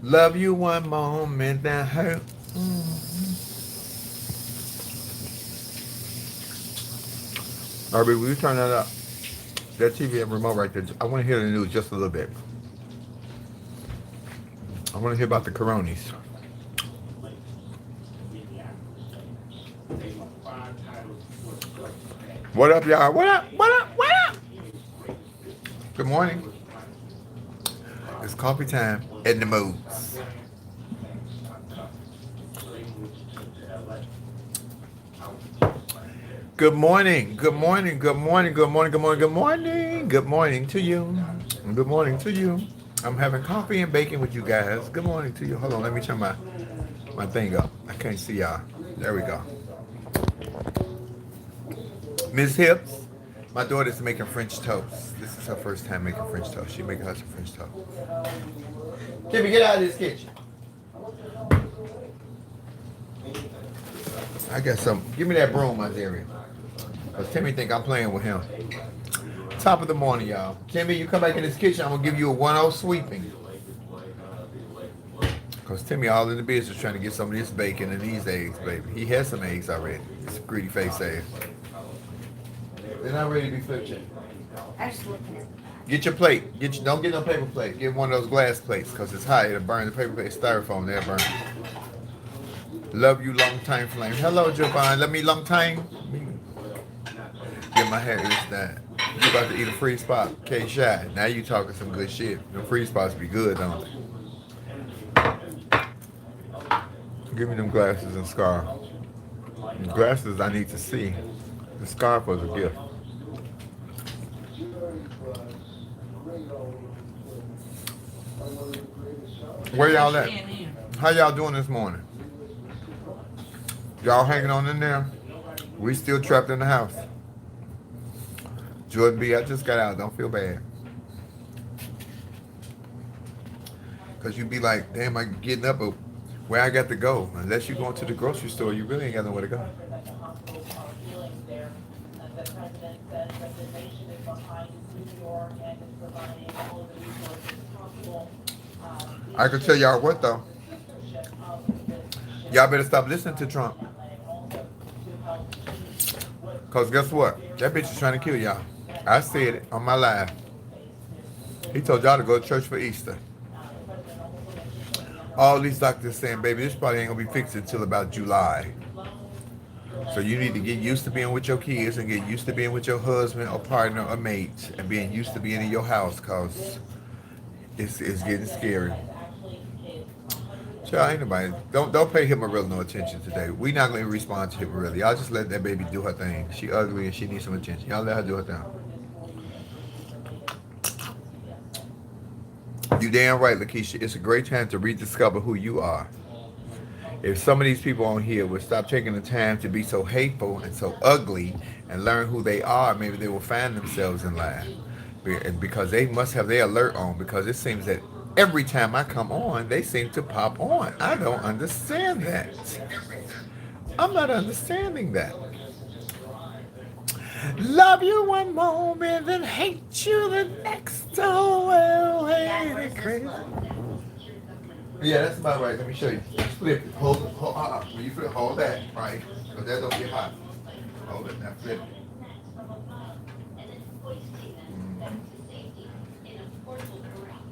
Love you one moment that hurt. Harvey, will you turn that up? That TV and remote right there. I want to hear the news just a little bit. I want to hear about the coronis. What up, y'all? What up? What up? What up? Good morning. It's coffee time in the moods. Good morning. Good morning. Good morning. Good morning. Good morning. Good morning. Good morning to you. Good morning to you. I'm having coffee and bacon with you guys. Good morning to you. Hold on, let me turn my thing up. I can't see y'all. There we go. Miss Hips, my daughter's making French toast. This is her first time making French toast. She making us a French toast. Timmy, get out of this kitchen. I got some. Give me that broom, Isaiah. Because Timmy think I'm playing with him. Top of the morning, y'all. Timmy, you come back in this kitchen, I'm going to give you a 1-0 sweeping. Because Timmy all in the business trying to get some of this bacon and these eggs, baby. He has some eggs already. It's a greedy face egg. They're not ready to be flipped yet. I just looking at Get your plate. Don't get no paper plate. Get one of those glass plates because it's hot. It'll burn the paper plate. Styrofoam, they'll burn. Love you, long time flame. Hello, Javon. Love me, long time. Get my hair is that. You about to eat a free spot. Cashapp. Now you talking some good shit. The free spots be good, don't they? Give me them glasses and scarf. The glasses I need to see. The scarf was a gift. Where y'all at? How y'all doing this morning? Y'all hanging on in there? We still trapped in the house. Jordan B, I just got out. Don't feel bad. Because you be like, damn, I'm getting up, but where I got to go? Unless you're going to the grocery store, you really ain't got nowhere to go. I can tell y'all what, though. Y'all better stop listening to Trump. Because guess what? That bitch is trying to kill y'all. I said it on my live. He told y'all to go to church for Easter. All these doctors saying, baby, this probably ain't going to be fixed until about July. So you need to get used to being with your kids and get used to being with your husband or partner or mate and being used to being in your house because it's getting scary. Child, ain't nobody. Don't pay Hipmarilla no attention today. We not going to respond to Hipmarilla. Y'all just let that baby do her thing. She ugly and she needs some attention. Y'all let her do her thing. You damn right, Lakeisha. It's a great time to rediscover who you are. If some of these people on here would stop taking the time to be so hateful and so ugly and learn who they are, maybe they will find themselves in line. Because they must have their alert on, because it seems that every time I come on, they seem to pop on. I don't understand that. I'm not understanding that. Love you one moment and hate you the next. Oh, well, hate it crazy. Yeah, that's about right. Let me show you. Just flip it. Hold when you flip, hold that, right? Because that don't get hot. Hold it, now flip it.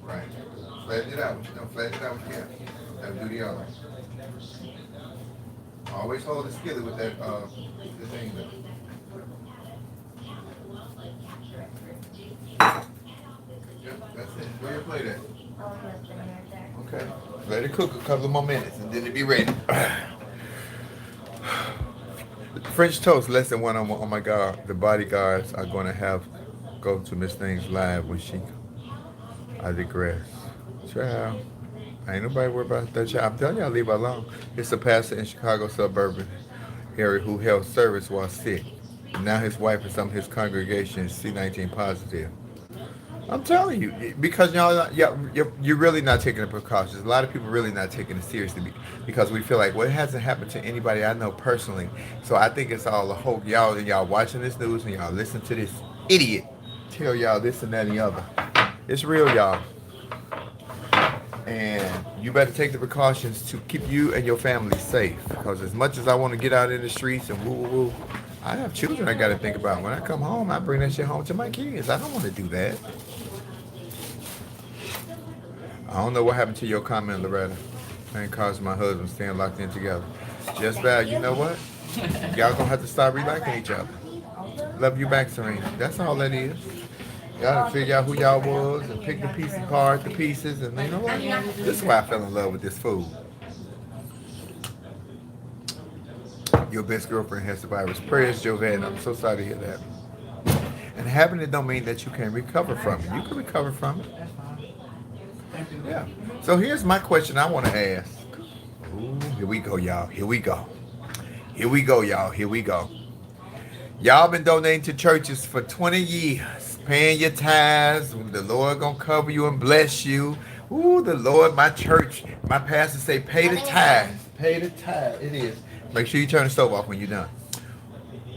Right. Flatten it out. Flatten it out with your hand. Now do the other. Always hold the skillet with that, the thing there. Yep, that's it. Where your plate at? Okay. Let it cook a couple more minutes and then it'll be ready. French toast, less than 1 on 1. Oh my God. The bodyguards are going to have go to Miss Things live when she. I digress. Child. Ain't nobody worried about that child. I'm telling y'all, leave her alone. It's a pastor in Chicago suburban area who held service while sick. Now his wife and some of his congregation is C19 positive. I'm telling you, because y'all, you're really not taking the precautions. A lot of people really not taking it seriously because we feel like, well, it hasn't happened to anybody I know personally. So I think it's all a hoax. Y'all watching this news and y'all listen to this idiot tell y'all this and that and the other. It's real, y'all. And you better take the precautions to keep you and your family safe. Because as much as I want to get out in the streets and woo woo woo, I have children I got to think about. When I come home, I bring that shit home to my kids. I don't want to do that. I don't know what happened to your comment, Loretta. And caused my husband staying locked in together. Just bad. You know what? Y'all gonna have to start reliking each other. Love you back, Serena. That's all that is. Y'all done figure out who y'all was and pick the pieces apart, the pieces, and you know what? This is why I fell in love with this food. Your best girlfriend has the virus. Prayers, Jovan. I'm so sorry to hear that. And having it don't mean that you can recover from it. You can recover from it. Yeah. So here's my question I want to ask. Ooh, here we go, y'all. Here we go. Here we go, y'all. Here we go. Y'all been donating to churches for 20 years, paying your tithes. The Lord gonna cover you and bless you. Ooh, the Lord, my church, my pastor say, pay the tithes. Pay the tithe. It is. Make sure you turn the stove off when you're done.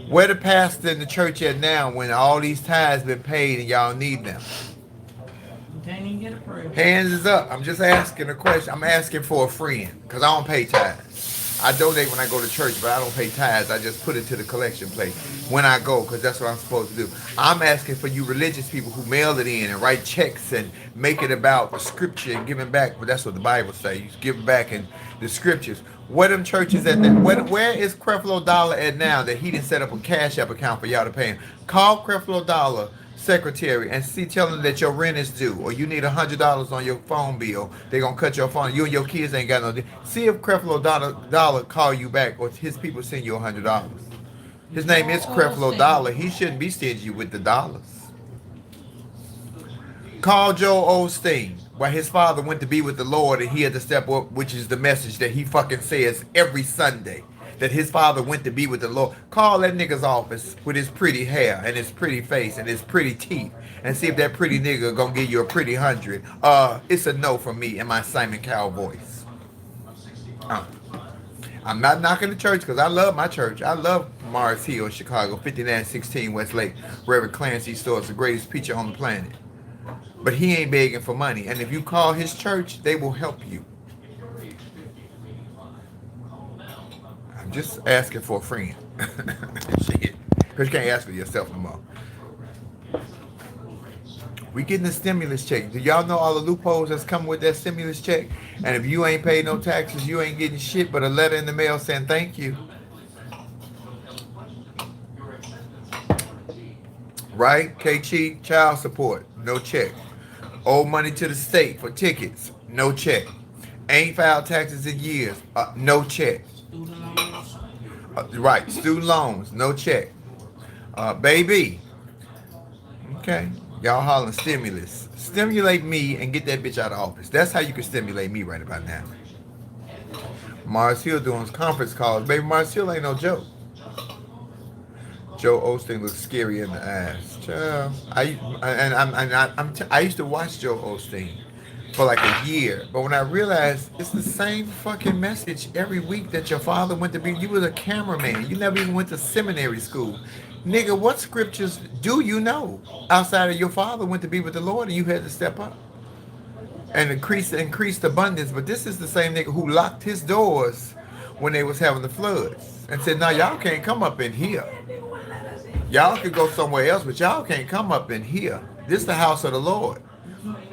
Where the pastor in the church at now when all these tithes been paid and y'all need them? Can't even get a prayer. Hands is up. I'm just asking a question. I'm asking for a friend because I don't pay tithes. I donate when I go to church, but I don't pay tithes. I just put it to the collection plate when I go because that's what I'm supposed to do. I'm asking for you religious people who mail it in and write checks and make it about the scripture and giving back. But that's what the Bible says. You give back in the scriptures. Where them churches at now? Where is Creflo Dollar at now that he didn't set up a Cashapp account for y'all to pay him? Call Creflo Dollar secretary and see, tell them that your rent is due or you need $100 on your phone bill. They're gonna cut your phone. You and your kids ain't got no. See if Creflo Dollar call you back or his people send you $100. His name is Creflo Dollar. He shouldn't be stingy with the dollars. Call Joe Osteen. Where his father went to be with the Lord and he had to step up, which is the message that he fucking says every Sunday. That his father went to be with the Lord. Call that nigga's office with his pretty hair and his pretty face and his pretty teeth and see if that pretty nigga gonna give you a pretty 100. It's a no from me in my Simon Cowell voice. I'm not knocking the church because I love my church. I love Mars Hill, Chicago, 5916 Westlake. Reverend Clancy Store is the greatest preacher on the planet. But he ain't begging for money. And if you call his church, they will help you. I'm just asking for a friend. Shit. Because you can't ask for yourself no more. We getting a stimulus check. Do y'all know all the loopholes that's coming with that stimulus check? And if you ain't paid no taxes, you ain't getting shit but a letter in the mail saying thank you. Right? KG, child support, no check. Owe money to the state for tickets, no check. Ain't filed taxes in years, no check. Right, student loans, no check. Baby, okay, y'all hollering stimulus. Stimulate me and get that bitch out of office. That's how you can stimulate me right about now. Mars Hill doing his conference calls. Baby, Mars Hill ain't no joke. Joe Osteen looks scary in the ass. Child. I used to watch Joe Osteen for like a year, but when I realized it's the same fucking message every week that your father went to be, you was a cameraman. You never even went to seminary school. Nigga, what scriptures do you know outside of your father went to be with the Lord and you had to step up and increase abundance? But this is the same nigga who locked his doors when they was having the floods and said, "No, y'all can't come up in here. Y'all could go somewhere else, but y'all can't come up in here. This is the house of the Lord."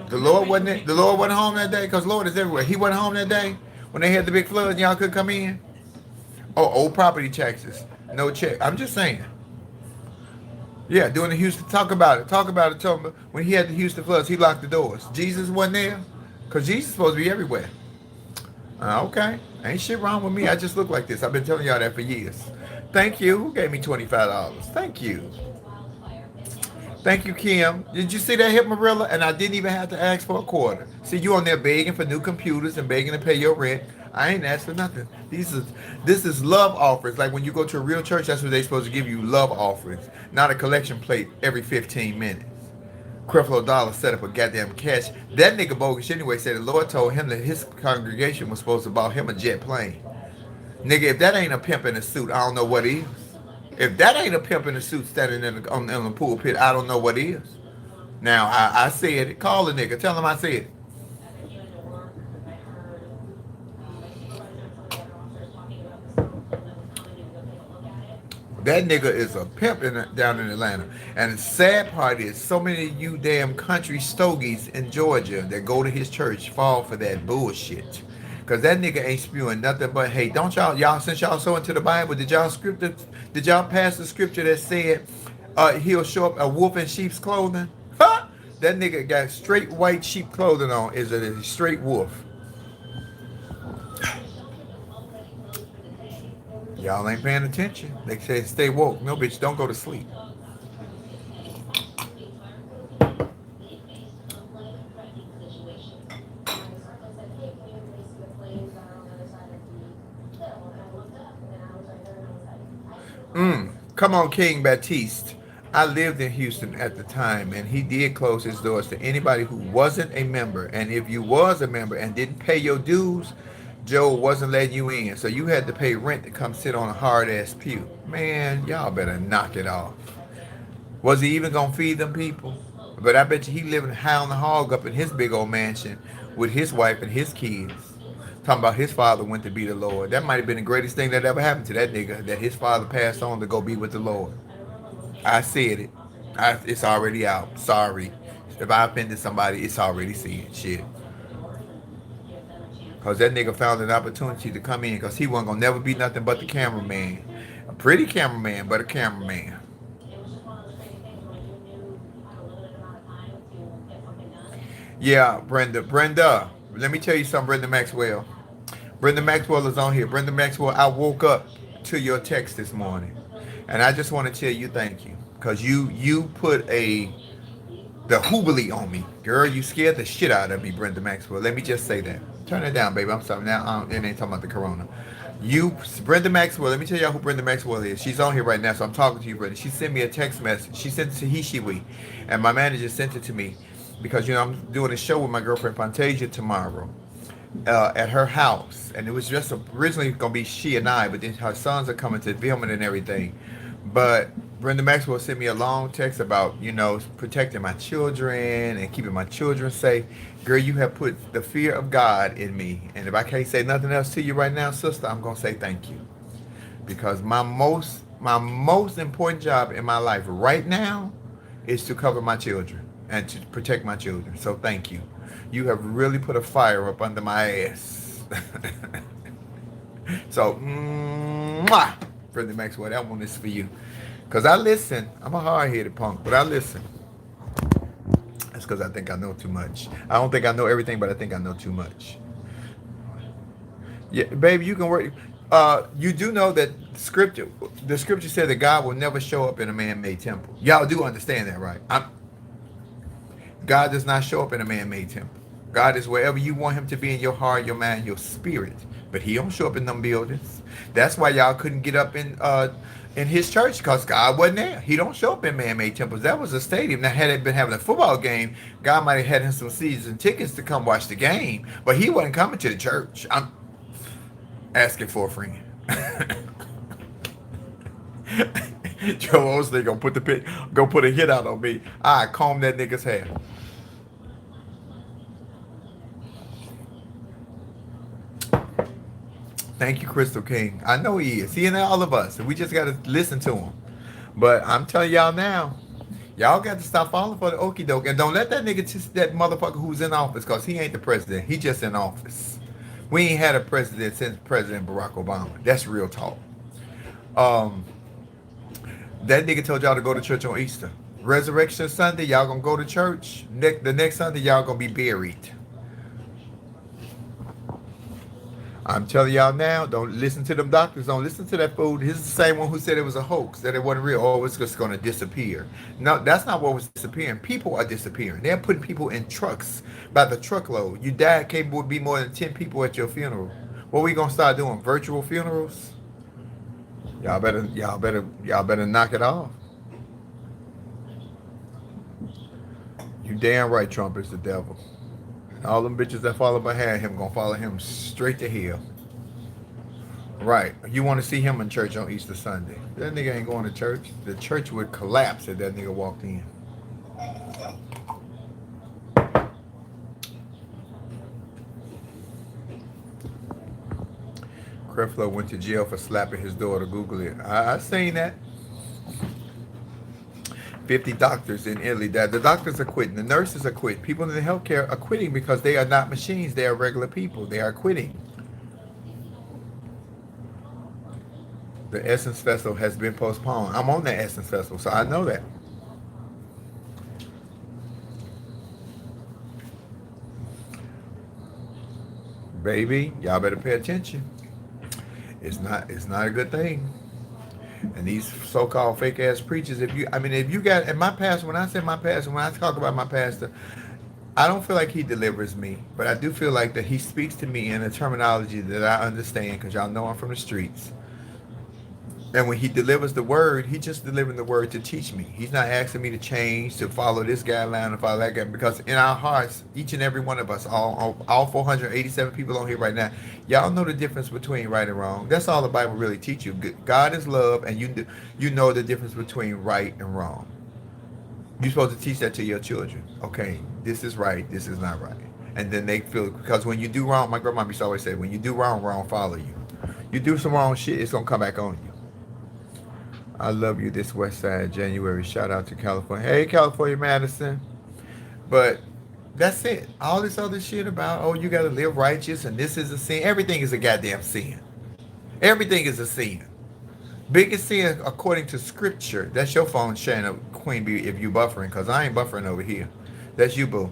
The Lord wasn't home that day because Lord is everywhere. He wasn't home that day when they had the big flood and y'all could come in. Oh, old property taxes, no check. I'm just saying. Yeah, doing the Houston, talk about it. Talk about when he had the Houston floods, he locked the doors. Jesus wasn't there because Jesus is supposed to be everywhere. Okay, ain't shit wrong with me. I just look like this. I've been telling y'all that for years. Thank you. Who gave me $25? Thank you. Thank you, Kim. Did you see that hit Marilla? And I didn't even have to ask for a quarter. See, you on there begging for new computers and begging to pay your rent. I ain't asked for nothing. This is love offerings. Like when you go to a real church, that's what they're supposed to give you, love offerings, not a collection plate every 15 minutes. Creflo Dollar set up a goddamn cash. That nigga bogus anyway said the Lord told him that his congregation was supposed to buy him a jet plane. Nigga, if that ain't a pimp in a suit, I don't know what is. If that ain't a pimp in a suit standing on the pulpit, I don't know what is. Now, I said it. Call the nigga. Tell him I said it. That nigga is a pimp down in Atlanta. And the sad part is, so many of you damn country stogies in Georgia that go to his church fall for that bullshit. Cause that nigga ain't spewing nothing but hate. Don't y'all since y'all so into the Bible, did y'all pass the scripture that said he'll show up a wolf in sheep's clothing? Huh? That nigga got straight white sheep clothing on, is a straight wolf. Y'all ain't paying attention. They say stay woke. No, bitch, don't go to sleep. Come on, King Baptiste. I lived in Houston at the time, and he did close his doors to anybody who wasn't a member. And if you was a member and didn't pay your dues, Joe wasn't letting you in. So you had to pay rent to come sit on a hard-ass pew. Man, y'all better knock it off. Was he even going to feed them people? But I bet you he living hound the hog up in his big old mansion with his wife and his kids. Talking about his father went to be the Lord. That might have been the greatest thing that ever happened to that nigga, that his father passed on to go be with the Lord. I said it. It's already out. Sorry. If I offended somebody, it's already said. Shit. Because that nigga found an opportunity to come in because he wasn't going to never be nothing but the cameraman. A pretty cameraman, but a cameraman. Yeah, Brenda, let me tell you something, Brenda Maxwell. Brenda Maxwell is on here. Brenda Maxwell, I woke up to your text this morning. And I just want to tell you thank you. Because you put the hoobly on me. Girl, you scared the shit out of me, Brenda Maxwell. Let me just say that. Turn it down, baby. I'm sorry. Now, it ain't talking about the corona. Brenda Maxwell, let me tell y'all who Brenda Maxwell is. She's on here right now, so I'm talking to you, Brenda. She sent me a text message. She sent it to heshewe. And my manager sent it to me. Because, I'm doing a show with my girlfriend Fantasia tomorrow. At her house, and it was just originally gonna be she and I, but then her sons are coming to film it and everything. But Brenda Maxwell sent me a long text about protecting my children and keeping my children safe. Girl, you have put the fear of God in me, and if I can't say nothing else to you right now, sister, I'm gonna say thank you, because my most important job in my life right now is to cover my children and to protect my children. So thank you. You have really put a fire up under my ass. So, Brenda Maxwell, that one is for you. Because I listen. I'm a hard-headed punk, but I listen. That's because I think I know too much. I don't think I know everything, but I think I know too much. Yeah, baby, you can work. You do know that the scripture said that God will never show up in a man-made temple. Y'all do understand that, right? God does not show up in a man-made temple. God is wherever you want him to be in your heart, your mind, your spirit. But he don't show up in them buildings. That's why y'all couldn't get up in his church, because God wasn't there. He don't show up in man-made temples. That was a stadium. Now, had it been having a football game, God might have had him some season tickets to come watch the game. But he wasn't coming to the church. I'm asking for a friend. Joe Osteen gonna put a hit out on me. I comb that nigga's hair. Thank you, Crystal King. I know he is. He and all of us. We just got to listen to him. But I'm telling y'all now, y'all got to stop falling for the okie doke. And don't let that nigga, that motherfucker who's in office, because he ain't the president. He just in office. We ain't had a president since President Barack Obama. That's real talk. That nigga told y'all to go to church on Easter. Resurrection Sunday, y'all gonna go to church. The next Sunday, y'all gonna be buried. I'm telling y'all now, don't listen to them doctors. Don't listen to that fool. This is the same one who said it was a hoax, that it wasn't real. Oh, it's just going to disappear. No, that's not what was disappearing. People are disappearing. They're putting people in trucks by the truckload. You died, capable would be more than 10 people at your funeral. What we going to start doing? Virtual funerals? Y'all better knock it off. You damn right Trump is the devil. All them bitches that follow behind him gonna follow him straight to hell. Right. You want to see him in church on Easter Sunday. That nigga ain't going to church. The church would collapse if that nigga walked in. Creflo went to jail for slapping his daughter. Google it. I seen that. 50 doctors in Italy that the doctors are quitting, the nurses are quitting, people in the healthcare are quitting because they are not machines, they are regular people. They are quitting. The Essence Festival has been postponed. I'm on the Essence Festival, so I know that. Baby, y'all better pay attention. It's not a good thing. And these so-called fake ass preachers, if you got, in my past, when I say my pastor, when I talk about my pastor, I don't feel like he delivers me, but I do feel like that he speaks to me in a terminology that I understand because y'all know I'm from the streets. And when he delivers the word, he just delivering the word to teach me. He's not asking me to change, to follow this guideline, to follow that guy. Because in our hearts, each and every one of us, all 487 people on here right now, y'all know the difference between right and wrong. That's all the Bible really teach you. God is love, and you know the difference between right and wrong. You're supposed to teach that to your children. Okay, this is right, this is not right. And then they feel, because when you do wrong, my grandma used to always say, when you do wrong, wrong follow you. You do some wrong shit, it's going to come back on you. I love you this West Side January. Shout out to California. Hey, California, Madison. But that's it. All this other shit about, oh, you got to live righteous and this is a sin. Everything is a goddamn sin. Everything is a sin. Biggest sin according to scripture. That's your phone, Shanna Queen Bee, if you buffering, because I ain't buffering over here. That's you, boo.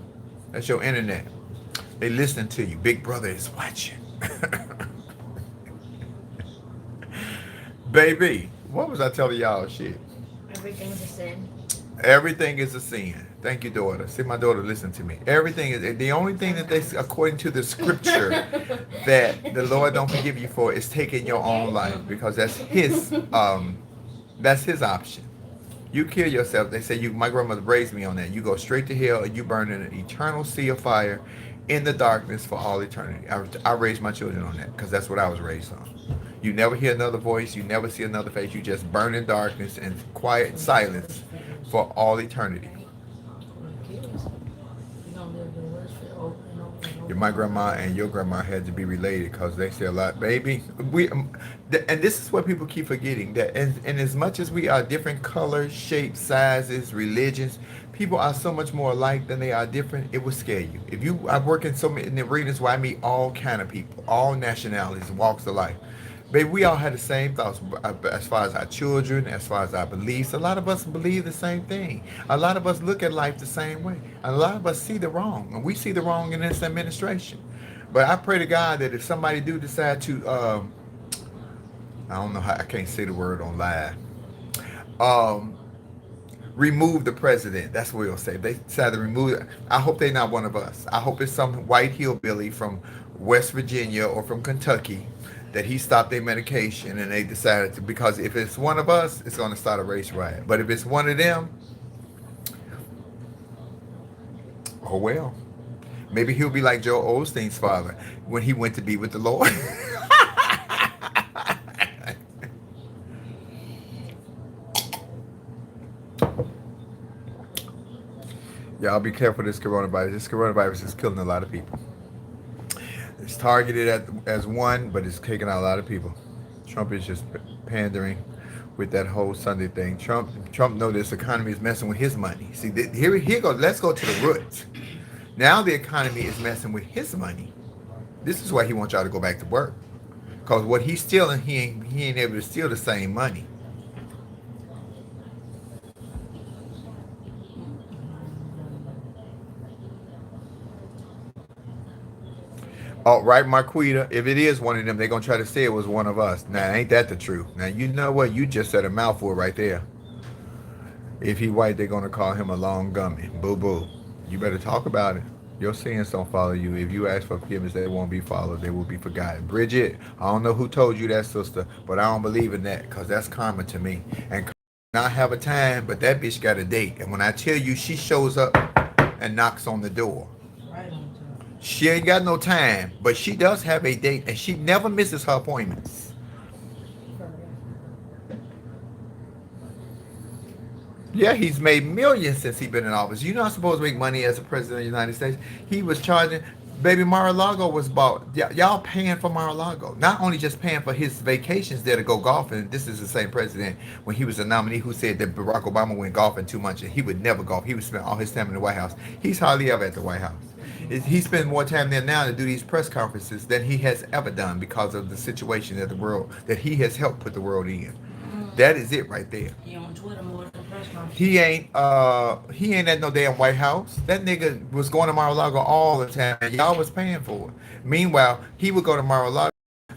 That's your internet. They listening to you. Big brother is watching. Baby, what was I telling y'all? Shit. Everything's a sin. Everything is a sin. Thank you, daughter. See, my daughter listen to me. Everything is the only thing that they, according to the scripture, that the Lord don't forgive you for is taking your own life because that's his option. You kill yourself. They say my grandmother raised me on that. You go straight to hell, or you burn in an eternal sea of fire, in the darkness for all eternity. I raised my children on that because that's what I was raised on. You never hear another voice. You never see another face. You just burn in darkness and quiet silence for all eternity. My grandma and your grandma had to be related because they say a lot, baby. And this is what people keep forgetting, that and as much as we are different colors, shapes, sizes, religions, people are so much more alike than they are different. It will scare you. I work in so many in the arenas where I meet all kind of people, all nationalities, walks of life. Baby, we all had the same thoughts as far as our children, as far as our beliefs. A lot of us believe the same thing. A lot of us look at life the same way. A lot of us see the wrong, and we see the wrong in this administration. But I pray to God that if somebody do decide to, I don't know how, I can't say the word on live, remove the president. That's what we'll say. If they decide to remove it, I hope they're not one of us. I hope it's some white hillbilly from West Virginia or from Kentucky that he stopped their medication and they decided to, because if it's one of us, it's going to start a race riot. But if it's one of them, oh well. Maybe he'll be like Joel Osteen's father when he went to be with the Lord. Y'all be careful of this coronavirus. This coronavirus is killing a lot of people. It's targeted as one, but it's taking out a lot of people. Trump is just pandering with that whole Sunday thing. Trump know this economy is messing with his money. See, here goes. Let's go to the roots. Now the economy is messing with his money. This is why he wants y'all to go back to work. Because what he's stealing, he ain't able to steal the same money. Oh, right, Marquita. If it is one of them, they're going to try to say it was one of us. Now, ain't that the truth? Now, you know what? You just said a mouthful right there. If he white, they're going to call him a long gummy. Boo-boo. You better talk about it. Your sins don't follow you. If you ask for forgiveness, they won't be followed. They will be forgotten. Bridget, I don't know who told you that, sister, but I don't believe in that because that's karma to me. And not have a time, but that bitch got a date. And when I tell you, she shows up and knocks on the door. She ain't got no time, but she does have a date, and she never misses her appointments. Yeah, he's made millions since he's been in office. You're not supposed to make money as a president of the United States. He was charging Baby, Mar-a-Lago was bought. Y'all paying for Mar-a-Lago. Not only just paying for his vacations there to go golfing. This is the same president when he was a nominee who said that Barack Obama went golfing too much and he would never golf. He would spend all his time in the White House. He's hardly ever at the White House. He spends more time there now to do these press conferences than he has ever done because of the situation that the world that he has helped put the world in. That is it right there. He on Twitter more than press conference. He ain't at no damn White House. That nigga was going to Mar-a-Lago all the time and y'all was paying for it. Meanwhile, he would go to Mar-a-Lago.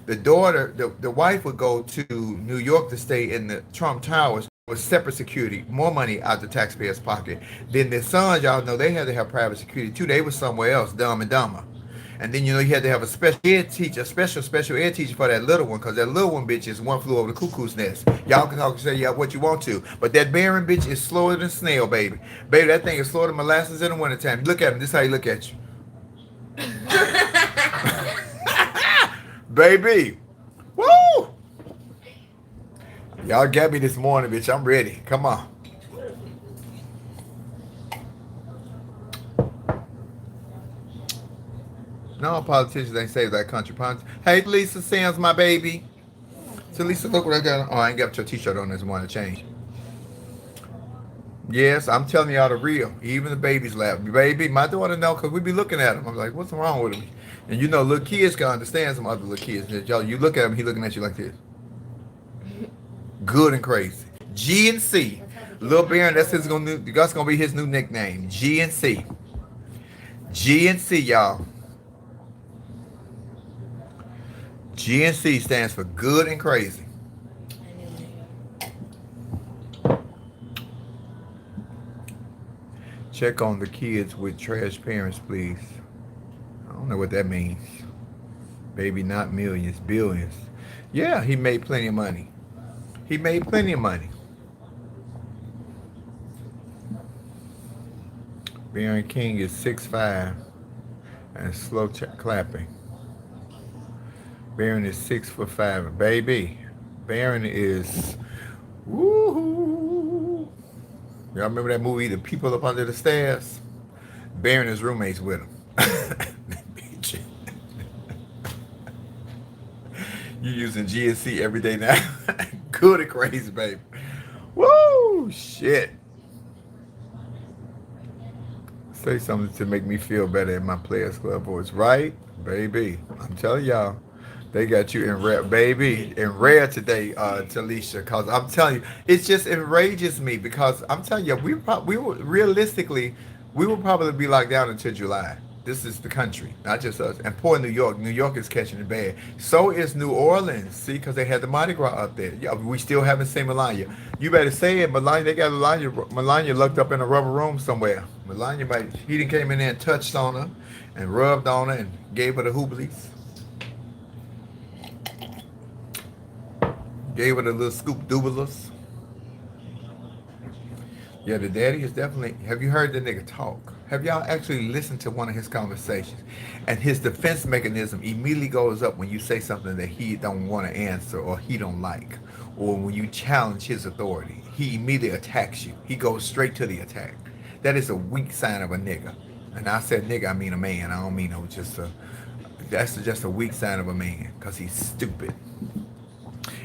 The daughter, the wife would go to New York to stay in the Trump Towers with separate security, more money out the taxpayers' pocket. Then the sons, y'all know they had to have private security too. They was somewhere else, dumb and dumber. And then you know you had to have a special ed teacher, special ed teacher for that little one, because that little one bitch is one flew over the cuckoo's nest. Y'all can talk and say yeah what you want to, but that Baron bitch is slower than snail, baby. Baby, that thing is slower than molasses in the wintertime. Look at him. This is how he look at you. Baby. Woo! Y'all got me this morning, bitch. I'm ready. Come on. No politicians ain't saved that country. Hey, Lisa Sims, my baby. So, Lisa, look what I got on. Oh, I ain't got your t-shirt on this morning. Change. Yes, I'm telling y'all the real. Even the babies laugh. Baby, my daughter know because we be looking at him. I'm like, what's wrong with him? And you know, little kids can understand some other little kids. Y'all, you look at him, he looking at you like this. Good and crazy. G and C. Little Baron, that's gonna be his new nickname. G and C. G and C, y'all. GNC stands for good and crazy. Check on the kids with trash parents, please. I don't know what that means. Baby, not millions, billions. Yeah, he made plenty of money. He made plenty of money. Baron King is 6'5" and slow clapping. Baron is 6'5". Baby, Baron is woohoo. Y'all remember that movie, The People Up Under the Stairs? Baron is roommates with him. You using GNC every day now? Good and crazy, baby. Woo, shit. Say something to make me feel better in my Players Club voice, right? Baby, I'm telling y'all. They got you in rare, baby, in rare today, Talisha, because I'm telling you, it just enrages me because I'm telling you, we will realistically, we will probably be locked down until July. This is the country, not just us. And poor New York. New York is catching it bad. So is New Orleans, see, because they had the Mardi Gras up there. Yeah, we still haven't seen Melania. You better say it, Melania. They got Melania locked up in a rubber room somewhere. Melania he done came in there and touched on her and rubbed on her and gave her the hooblies. Gave it a little scoop doobulous. Yeah, the daddy is definitely. Have you heard the nigga talk? Have y'all actually listened to one of his conversations? And his defense mechanism immediately goes up when you say something that he don't want to answer or he don't like. Or when you challenge his authority. He immediately attacks you. He goes straight to the attack. That is a weak sign of a nigga. And I said nigga, I mean a man. I don't mean that's just a weak sign of a man. Because he's stupid.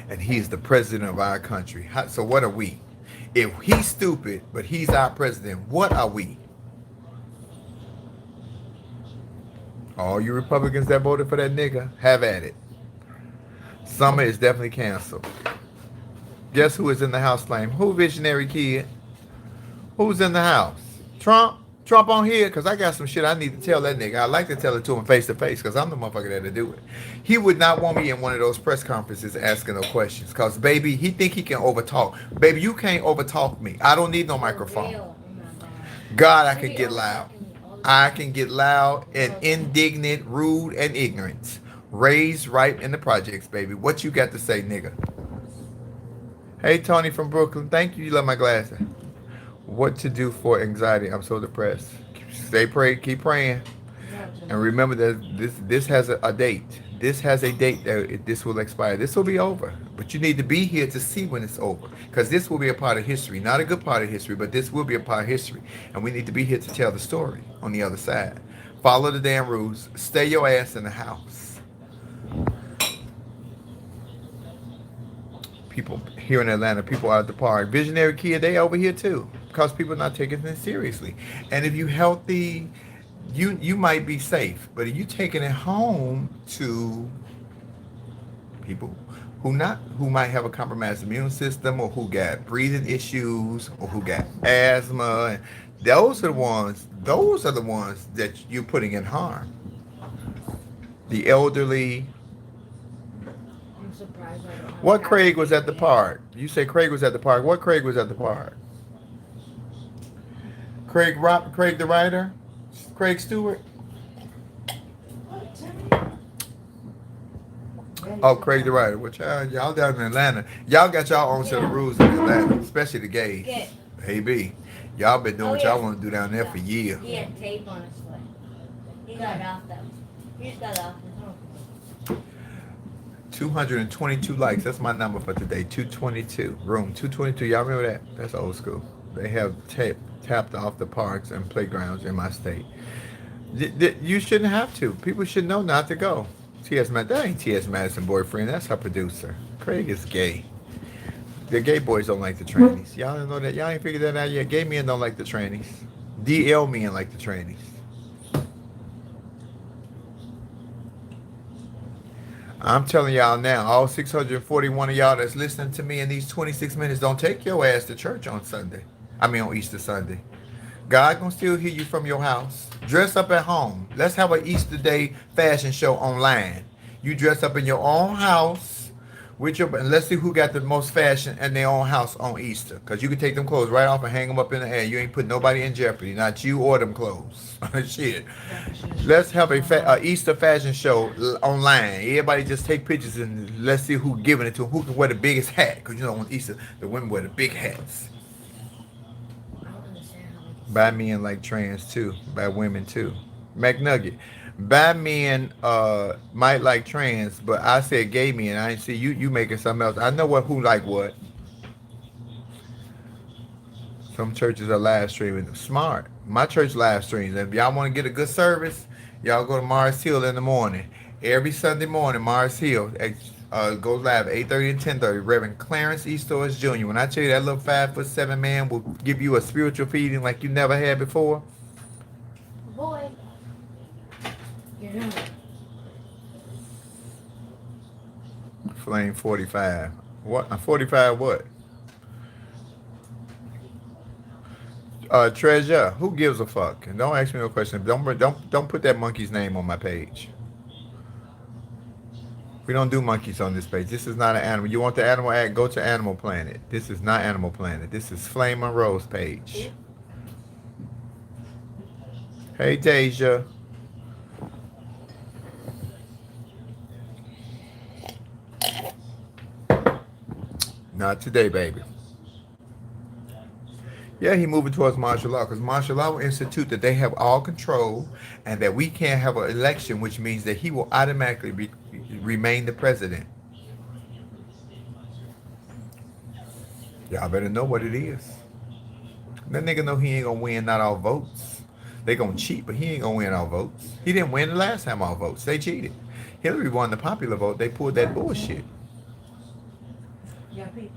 And he's the president of our country. So what are we? If he's stupid, but he's our president, what are we? All you Republicans that voted for that nigga, have at it. Summer is definitely canceled. Guess who is in the house flame? Who visionary kid? Who's in the house? Trump? Trump on here? Because I got some shit I need to tell that nigga. I like to tell it to him face to face because I'm the motherfucker that'll do it. He would not want me in one of those press conferences asking no questions because, baby, he think he can overtalk. Baby, you can't overtalk me. I don't need no microphone. God, I can get loud. I can get loud and indignant, rude, and ignorant. Raised right in the projects, baby. What you got to say, nigga? Hey, Tony from Brooklyn. Thank you. You love my glasses. What to do for anxiety? I'm so depressed. Keep praying. And remember that this has a date. This has a date that this will expire. This will be over. But you need to be here to see when it's over. Because this will be a part of history. Not a good part of history, but this will be a part of history. And we need to be here to tell the story on the other side. Follow the damn rules. Stay your ass in the house. People here in Atlanta, people out at the park. Visionary kid, they over here too. Because people are not taking things seriously. And if you healthy, you might be safe. But if you taking it home to people who might have a compromised immune system or who got breathing issues or who got asthma, and those are the ones that you're putting in harm. The elderly. I'm surprised I don't have What a Craig was at the yet. park? You say Craig was at the park. What Craig was at the park? Craig the writer? Craig Stewart? Oh, Craig the writer. Well, y'all down in Atlanta. Y'all got y'all own set of rules in Atlanta, especially the gays. Yeah. Hey, B. Y'all been doing Oh, what y'all yeah. want to do down there for years. He had tape on his foot. He got it off though. He just got it off his home. 222 likes. That's my number for today. 222. Room 222. Y'all remember that? That's old school. They have tapped off the parks and playgrounds in my state. You shouldn't have to. People should know not to go. That ain't T.S. Madison boyfriend. That's her producer. Craig is gay. The gay boys don't like the trannies. Y'all don't know that. Y'all ain't figured that out yet. Gay men don't like the trannies. DL men like the trannies. I'm telling y'all now, all 641 of y'all that's listening to me in these 26 minutes, don't take your ass to church on Sunday. On Easter Sunday. God gonna still hear you from your house. Dress up at home. Let's have an Easter Day fashion show online. You dress up in your own house and let's see who got the most fashion in their own house on Easter. Cause you can take them clothes right off and hang them up in the air. You ain't put nobody in jeopardy, not you or them clothes. Shit. Let's have a Easter fashion show online. Everybody just take pictures and let's see who giving it to who can wear the biggest hat. Cause you know on Easter the women wear the big hats. I don't understand how they can By men like trans too. By women too. McNugget. By men might like trans, but I said gay men. I ain't see you making something else. I know who like what. Some churches are live streaming. Smart. My church live streams. And if y'all want to get a good service, y'all go to Mars Hill in the morning. Every Sunday morning, Mars Hill goes live at 8:30 and 10:30. Reverend Clarence E. Stores Jr. When I tell you that little 5'7" man will give you a spiritual feeding like you never had before. Boy. You're not. Flame 45. What? 45 what? Treasure. Who gives a fuck? And don't ask me no question. Don't put that monkey's name on my page. We don't do monkeys on this page. This is not an animal. You want the animal act? Go to Animal Planet. This is not Animal Planet. This is Flame Monroe's page. Hey, Deja. Not today, baby. Yeah, he moving towards martial law because martial law will institute that they have all control and that we can't have an election, which means that he will automatically remain the president. Y'all better know what it is. That nigga know he ain't gonna win not all votes. They gonna cheat, but he ain't gonna win all votes. He didn't win the last time all votes. They cheated. Hillary won the popular vote. They pulled that bullshit. Yeah, Pete.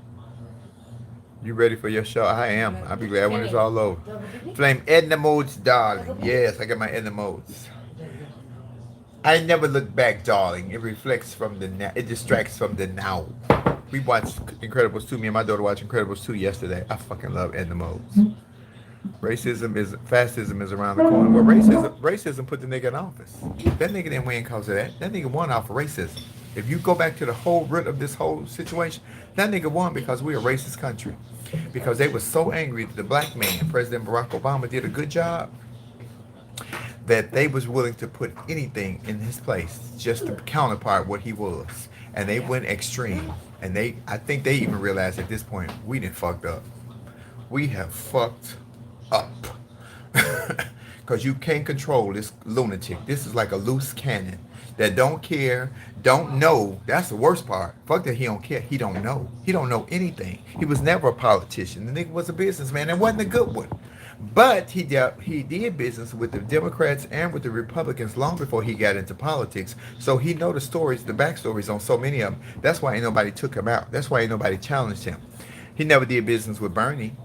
You ready for your show? I am. I'll be glad when it's all over. Double duty? Flame Edna Modes, darling. Yes, I got my Edna Modes. I never look back, darling. It reflects from the now. It distracts from the now. We watched Incredibles 2. Me and my daughter watched Incredibles 2 yesterday. I fucking love Edna Modes. Fascism is around the corner. Well, racism put the nigga in office. That nigga didn't win because of that. That nigga won off of racism. If you go back to the whole root of this whole situation, that nigga won because we're a racist country. Because they were so angry that the black man, President Barack Obama, did a good job that they was willing to put anything in his place just to counterpart what he was. And they went extreme. And I think they even realized at this point, we done fucked up. We have fucked up. Because you can't control this lunatic. This is like a loose cannon that don't care, don't know. That's the worst part. Fuck that he don't care. He don't know. He don't know anything. He was never a politician. The nigga was a businessman and wasn't a good one. But he did business with the Democrats and with the Republicans long before he got into politics. So he know the stories, the backstories on so many of them. That's why ain't nobody took him out. That's why ain't nobody challenged him. He never did business with Bernie.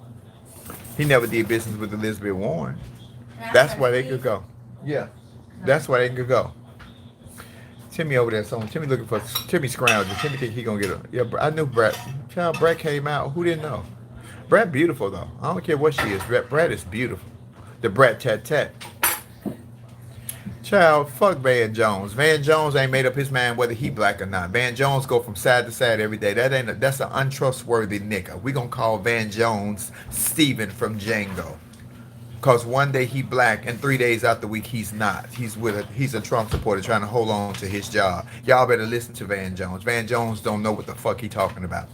He never did business with Elizabeth Warren. That's why they could go. Yeah, that's why they could go. Timmy over there, so Timmy looking for Timmy scrounging. Timmy think he gonna get a yeah. I knew Brett. Child, Brett came out. Who didn't know? Brett beautiful though. I don't care what she is. Brett is beautiful. The Brett tat tat. Child, fuck Van Jones. Van Jones ain't made up his mind whether he black or not. Van Jones go from side to side every day. That's an untrustworthy nigga. We gonna call Van Jones Steven from Django. Cause one day he black and 3 days out the week he's not. He's a Trump supporter trying to hold on to his job. Y'all better listen to Van Jones. Van Jones don't know what the fuck he talking about.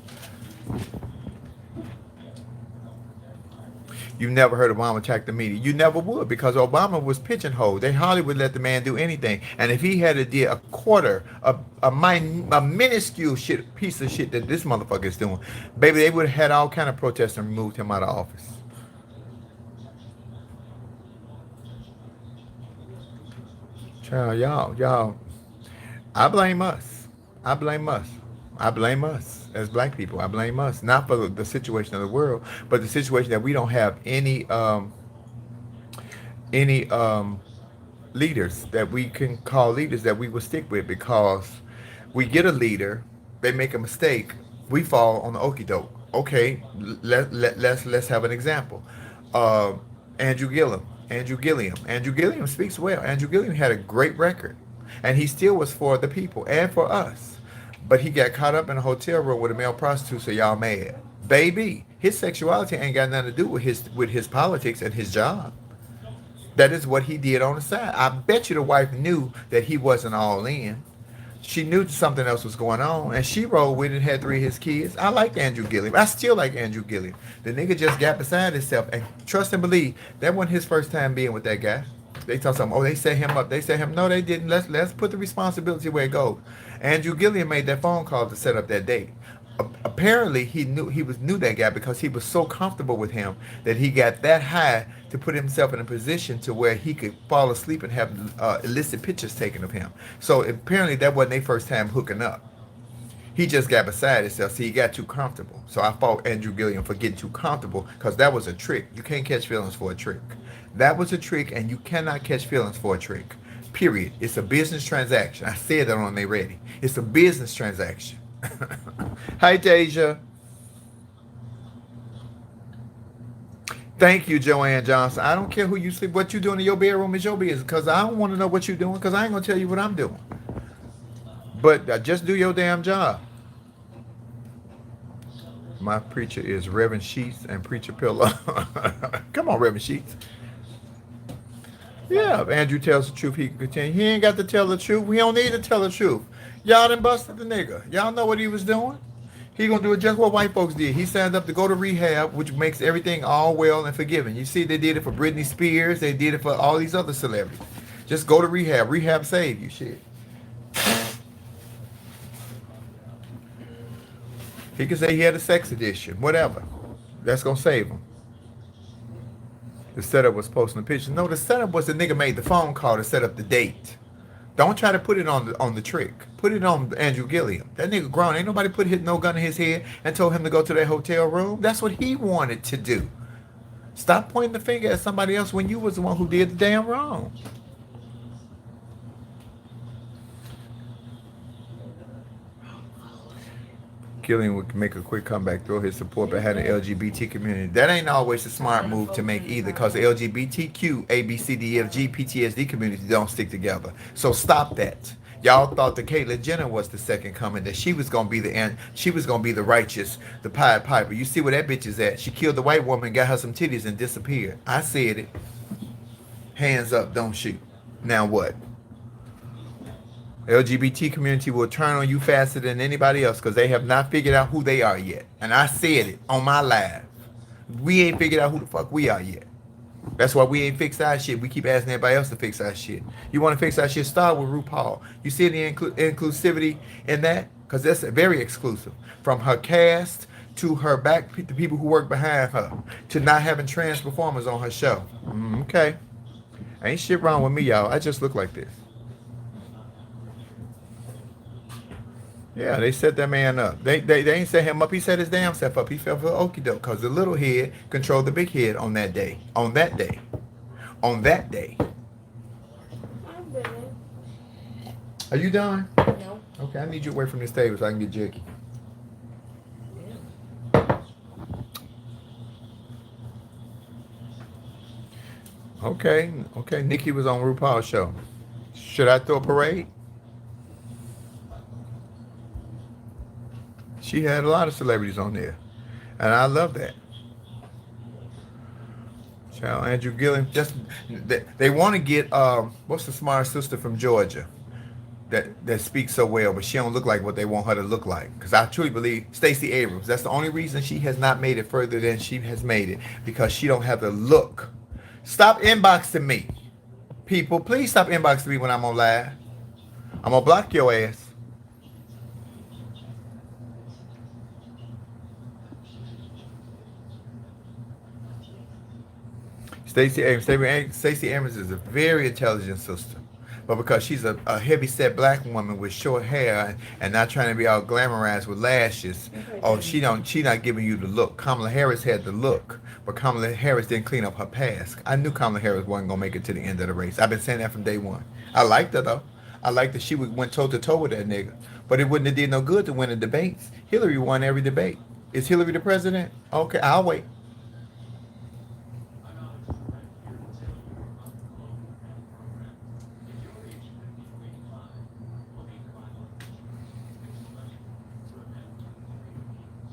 You never heard Obama attack the media. You never would because Obama was pigeonholed. They hardly would let the man do anything. And if he had did a quarter, a minuscule piece of shit that this motherfucker is doing, baby, they would have had all kind of protests and removed him out of office. Child, y'all, I blame us. I blame us. I blame us as black people. I blame us, not for the situation of the world, but the situation that we don't have any leaders that we can call leaders that we will stick with because we get a leader, they make a mistake, we fall on the okie doke. Okay, let's have an example. Andrew Gillum. Andrew Gilliam speaks well. Andrew Gilliam had a great record, and he still was for the people and for us. But he got caught up in a hotel room with a male prostitute, so y'all mad. Baby, his sexuality ain't got nothing to do with his politics and his job. That is what he did on the side. I bet you the wife knew that he wasn't all in. She knew something else was going on, and she rolled with it and had 3 of his kids. I like Andrew Gilliam. I still like Andrew Gilliam. The nigga just got beside himself, and trust and believe, that wasn't his first time being with that guy. They told something, oh, they set him up. They set him, no, they didn't. Let's put the responsibility where it goes. Andrew Gilliam made that phone call to set up that date. Apparently, he knew that guy because he was so comfortable with him that he got that high to put himself in a position to where he could fall asleep and have illicit pictures taken of him. So apparently, that wasn't their first time hooking up. He just got beside himself, so he got too comfortable. So I fault Andrew Gilliam for getting too comfortable because that was a trick. You can't catch feelings for a trick. That was a trick, and you cannot catch feelings for a trick. Period. It's a business transaction. I said that on They Ready. It's a business transaction. Hi, Deja. Thank you, Joanne Johnson. I don't care who you sleep. What you doing in your bedroom is your business because I don't want to know what you're doing because I ain't going to tell you what I'm doing. But just do your damn job. My preacher is Reverend Sheets and Preacher Pillow. Come on, Reverend Sheets. Yeah, if Andrew tells the truth, he can continue. He ain't got to tell the truth. We don't need to tell the truth. Y'all done busted the nigga. Y'all know what he was doing. He gonna do it just what white folks did. He signed up to go to rehab, which makes everything all well and forgiven. You see, they did it for Britney Spears. They did it for all these other celebrities. Just go to rehab. Rehab save you. Shit. He could say he had a sex addiction. Whatever. That's gonna save him. The setup was posting the picture. No, the setup was the nigga made the phone call to set up the date. Don't try to put it on the trick. Put it on Andrew Gilliam. That nigga grown. Ain't nobody put no gun in his head and told him to go to that hotel room. That's what he wanted to do. Stop pointing the finger at somebody else when you was the one who did the damn wrong. Gilliam would make a quick comeback, throw his support behind the LGBT community. That ain't always a smart move to make either, because the LGBTQ, ABCDFG, PTSD community don't stick together. So stop that. Y'all thought that Caitlyn Jenner was the second coming, that she was gonna be the righteous, the Pied Piper. You see where that bitch is at? She killed the white woman, got her some titties, and disappeared. I said it. Hands up, don't shoot. Now what? LGBT community will turn on you faster than anybody else because they have not figured out who they are yet. And I said it on my live. We ain't figured out who the fuck we are yet. That's why we ain't fixed our shit. We keep asking everybody else to fix our shit. You want to fix our shit? Start with RuPaul. You see the inclusivity in that? Because that's very exclusive. From her cast to her back, the people who work behind her, to not having trans performers on her show. Okay. Ain't shit wrong with me, y'all. I just look like this. Yeah, they set that man up. They ain't set him up. He set his damn self up. He fell for the okie doke because the little head controlled the big head on that day. On that day. On that day. I'm good. Are you done? No. Okay, I need you away from this table so I can get jiggy. Okay, okay. Nikki was on RuPaul's show. Should I throw a parade? She had a lot of celebrities on there, and I love that. Child Andrew Gilliam. Just they want to get what's the smart sister from Georgia that speaks so well, but she don't look like what they want her to look like. Because I truly believe Stacey Abrams. That's the only reason she has not made it further than she has made it, because she don't have the look. Stop inboxing me, people. Please stop inboxing me when I'm on live. I'm gonna block your ass. Stacey Abrams is a very intelligent sister, but because she's a heavy-set black woman with short hair and not trying to be all glamorized with lashes, oh, she not giving you the look. Kamala Harris had the look, but Kamala Harris didn't clean up her past. I knew Kamala Harris wasn't gonna make it to the end of the race. I've been saying that from day one. I liked her though. I liked that she went toe to toe with that nigga, but it wouldn't have did no good to win the debates. Hillary won every debate. Is Hillary the president? Okay, I'll wait.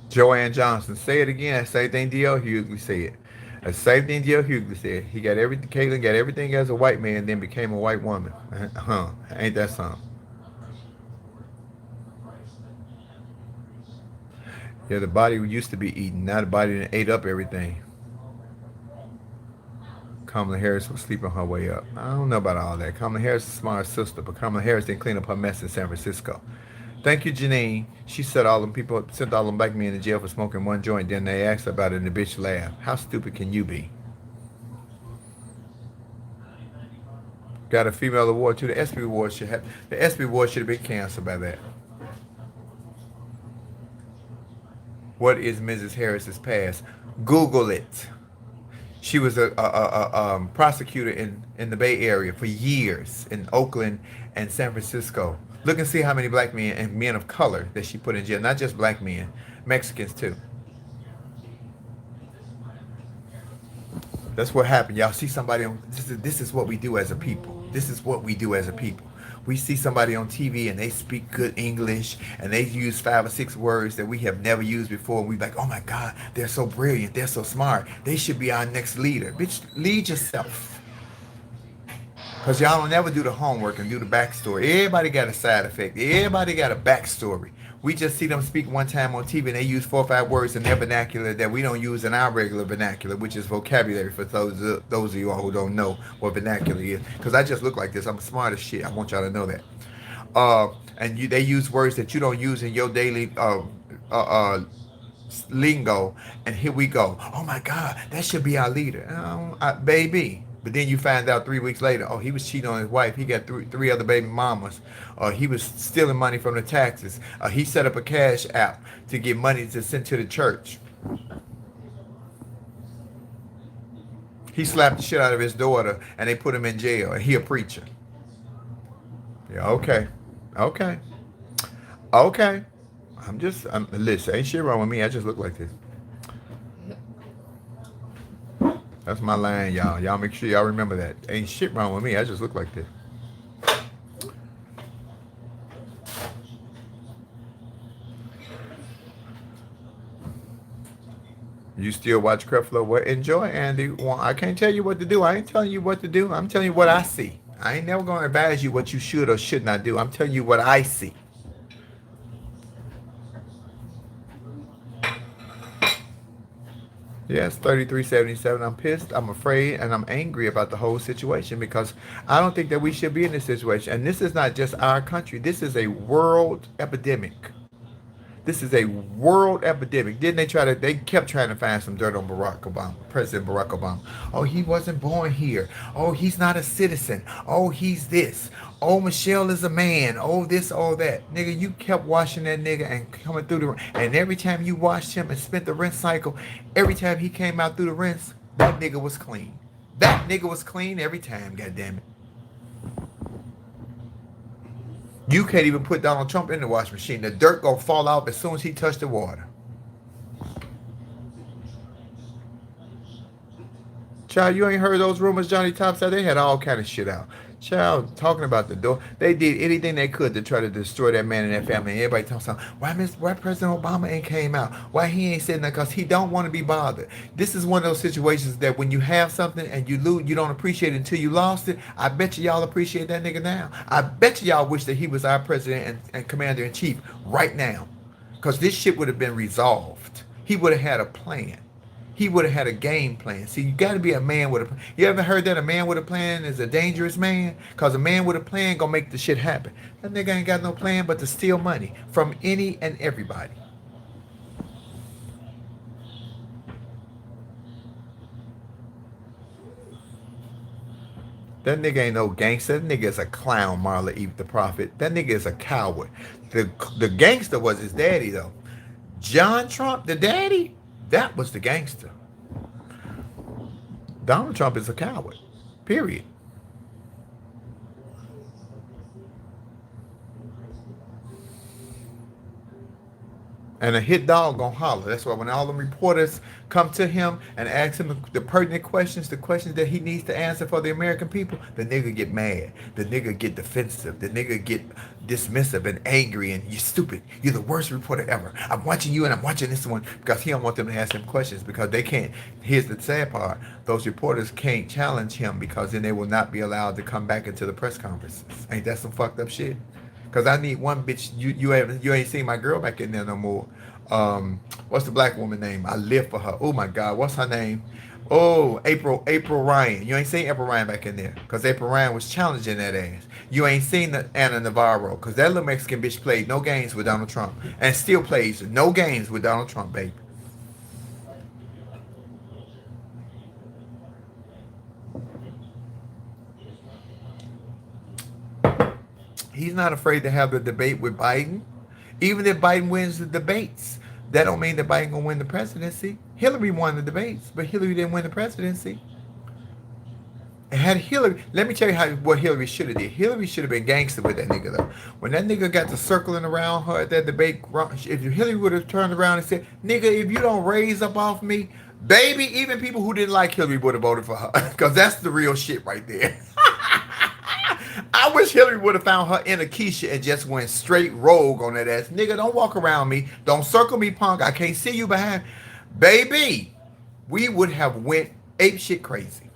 Joanne Johnson. Say it again. Same thing D.L. Hughley said. The same thing D.L. Hughley said. He got everything. Caitlyn got everything as a white man, then became a white woman. Huh? Ain't that something? Yeah, the body used to be eaten. Now the body done ate up everything. Kamala Harris was sleeping her way up. I don't know about all that. Kamala Harris is a smart sister, but Kamala Harris didn't clean up her mess in San Francisco. Thank you, Janine. She sent all them black men in jail for smoking one joint. Then they asked about it and the bitch laughed. How stupid can you be? Got a female award too. The ESPY award should have been canceled by that. What is Mrs. Harris's past? Google it. She was a prosecutor in the Bay Area for years in Oakland and San Francisco. Look and see how many black men and men of color that she put in jail. Not just black men, Mexicans too. That's what happened. Y'all see somebody on, this is what we do as a people. This is what we do as a people. We see somebody on TV and they speak good English and they use 5 or 6 words that we have never used before. And we like, oh my God, they're so brilliant. They're so smart. They should be our next leader. Bitch, lead yourself. Because y'all don't never do the homework and do the backstory. Everybody got a side effect. Everybody got a backstory. We just see them speak one time on TV and they use 4 or 5 words in their vernacular that we don't use in our regular vernacular, which is vocabulary for those of you all who don't know what vernacular is. Because I just look like this. I'm smart as shit. I want y'all to know that. They use words that you don't use in your daily lingo. And here we go. Oh my God, that should be our leader. Baby. But then you find out 3 weeks later, oh, he was cheating on his wife. He got three other baby mamas. He was stealing money from the taxes. He set up a cash app to get money to send to the church. He slapped the shit out of his daughter and they put him in jail. And he a preacher. Yeah, okay. Listen, ain't shit wrong with me. I just look like this. That's my line, y'all. Y'all make sure y'all remember that. Ain't shit wrong with me. I just look like this. You still watch Creflo? Well, enjoy, Andy. Well, I can't tell you what to do. I ain't telling you what to do. I'm telling you what I see. I ain't never going to advise you what you should or should not do. I'm telling you what I see. Yes, 3377. I'm pissed, I'm afraid, and I'm angry about the whole situation because I don't think that we should be in this situation. And this is not just our country. This is a world epidemic. This is a world epidemic. Didn't they try to? They kept trying to find some dirt on Barack Obama, President Barack Obama. Oh, he wasn't born here. Oh, he's not a citizen. Oh, he's this. Oh, Michelle is a man. Oh, this, all that. Nigga, you kept washing that nigga and coming through the, and every time you washed him and spent the rinse cycle, every time he came out through the rinse, that nigga was clean. That nigga was clean every time. Goddamn it. You can't even put Donald Trump in the washing machine. The dirt gonna fall off as soon as he touched the water. Child, you ain't heard those rumors Johnny Top said? They had all kind of shit out. Child, talking about the door. They did anything they could to try to destroy that man and that family. And everybody talking about, why President Obama ain't came out? Why he ain't said nothing? Because he don't want to be bothered. This is one of those situations that when you have something and you lose, you don't appreciate it until you lost it. I bet you y'all appreciate that nigga now. I bet you y'all wish that he was our president and commander-in-chief right now. Because this shit would have been resolved. He would have had a plan. He would have had a game plan. See, you got to be a man with a plan. You ever heard that a man with a plan is a dangerous man? Because a man with a plan going to make the shit happen. That nigga ain't got no plan but to steal money from any and everybody. That nigga ain't no gangster. That nigga is a clown, Marla Eve the Prophet. That nigga is a coward. The gangster was his daddy, though. John Trump, the daddy, that was the gangster. Donald Trump is a coward. Period. And a hit dog gonna holler. That's why when all them reporters come to him and ask him the pertinent questions, the questions that he needs to answer for the American people, the nigga get mad. The nigga get defensive. The nigga get dismissive and angry and you're stupid. You're the worst reporter ever. I'm watching you and I'm watching this one because he don't want them to ask him questions because they can't. Here's the sad part. Those reporters can't challenge him because then they will not be allowed to come back into the press conferences. Ain't that some fucked up shit? Cause I need one bitch. You ain't seen my girl back in there no more. What's the black woman name? I live for her. Oh my God, what's her name? Oh, April Ryan. You ain't seen April Ryan back in there. Cause April Ryan was challenging that ass. You ain't seen the Anna Navarro. Cause that little Mexican bitch played no games with Donald Trump. And still plays no games with Donald Trump, baby. He's not afraid to have the debate with Biden. Even if Biden wins the debates, that don't mean that Biden gonna win the presidency. Hillary won the debates, but Hillary didn't win the presidency. And had Hillary, let me tell you what Hillary should have did. Hillary should have been gangster with that nigga though. When that nigga got to circling around her at that debate, if Hillary would have turned around and said, "Nigga, if you don't raise up off me, baby," even people who didn't like Hillary would have voted for her, because that's the real shit right there. I wish Hillary would have found her in Keisha and just went straight rogue on that ass. Nigga, don't walk around me. Don't circle me, punk. I can't see you behind. Baby, we would have went ape shit crazy.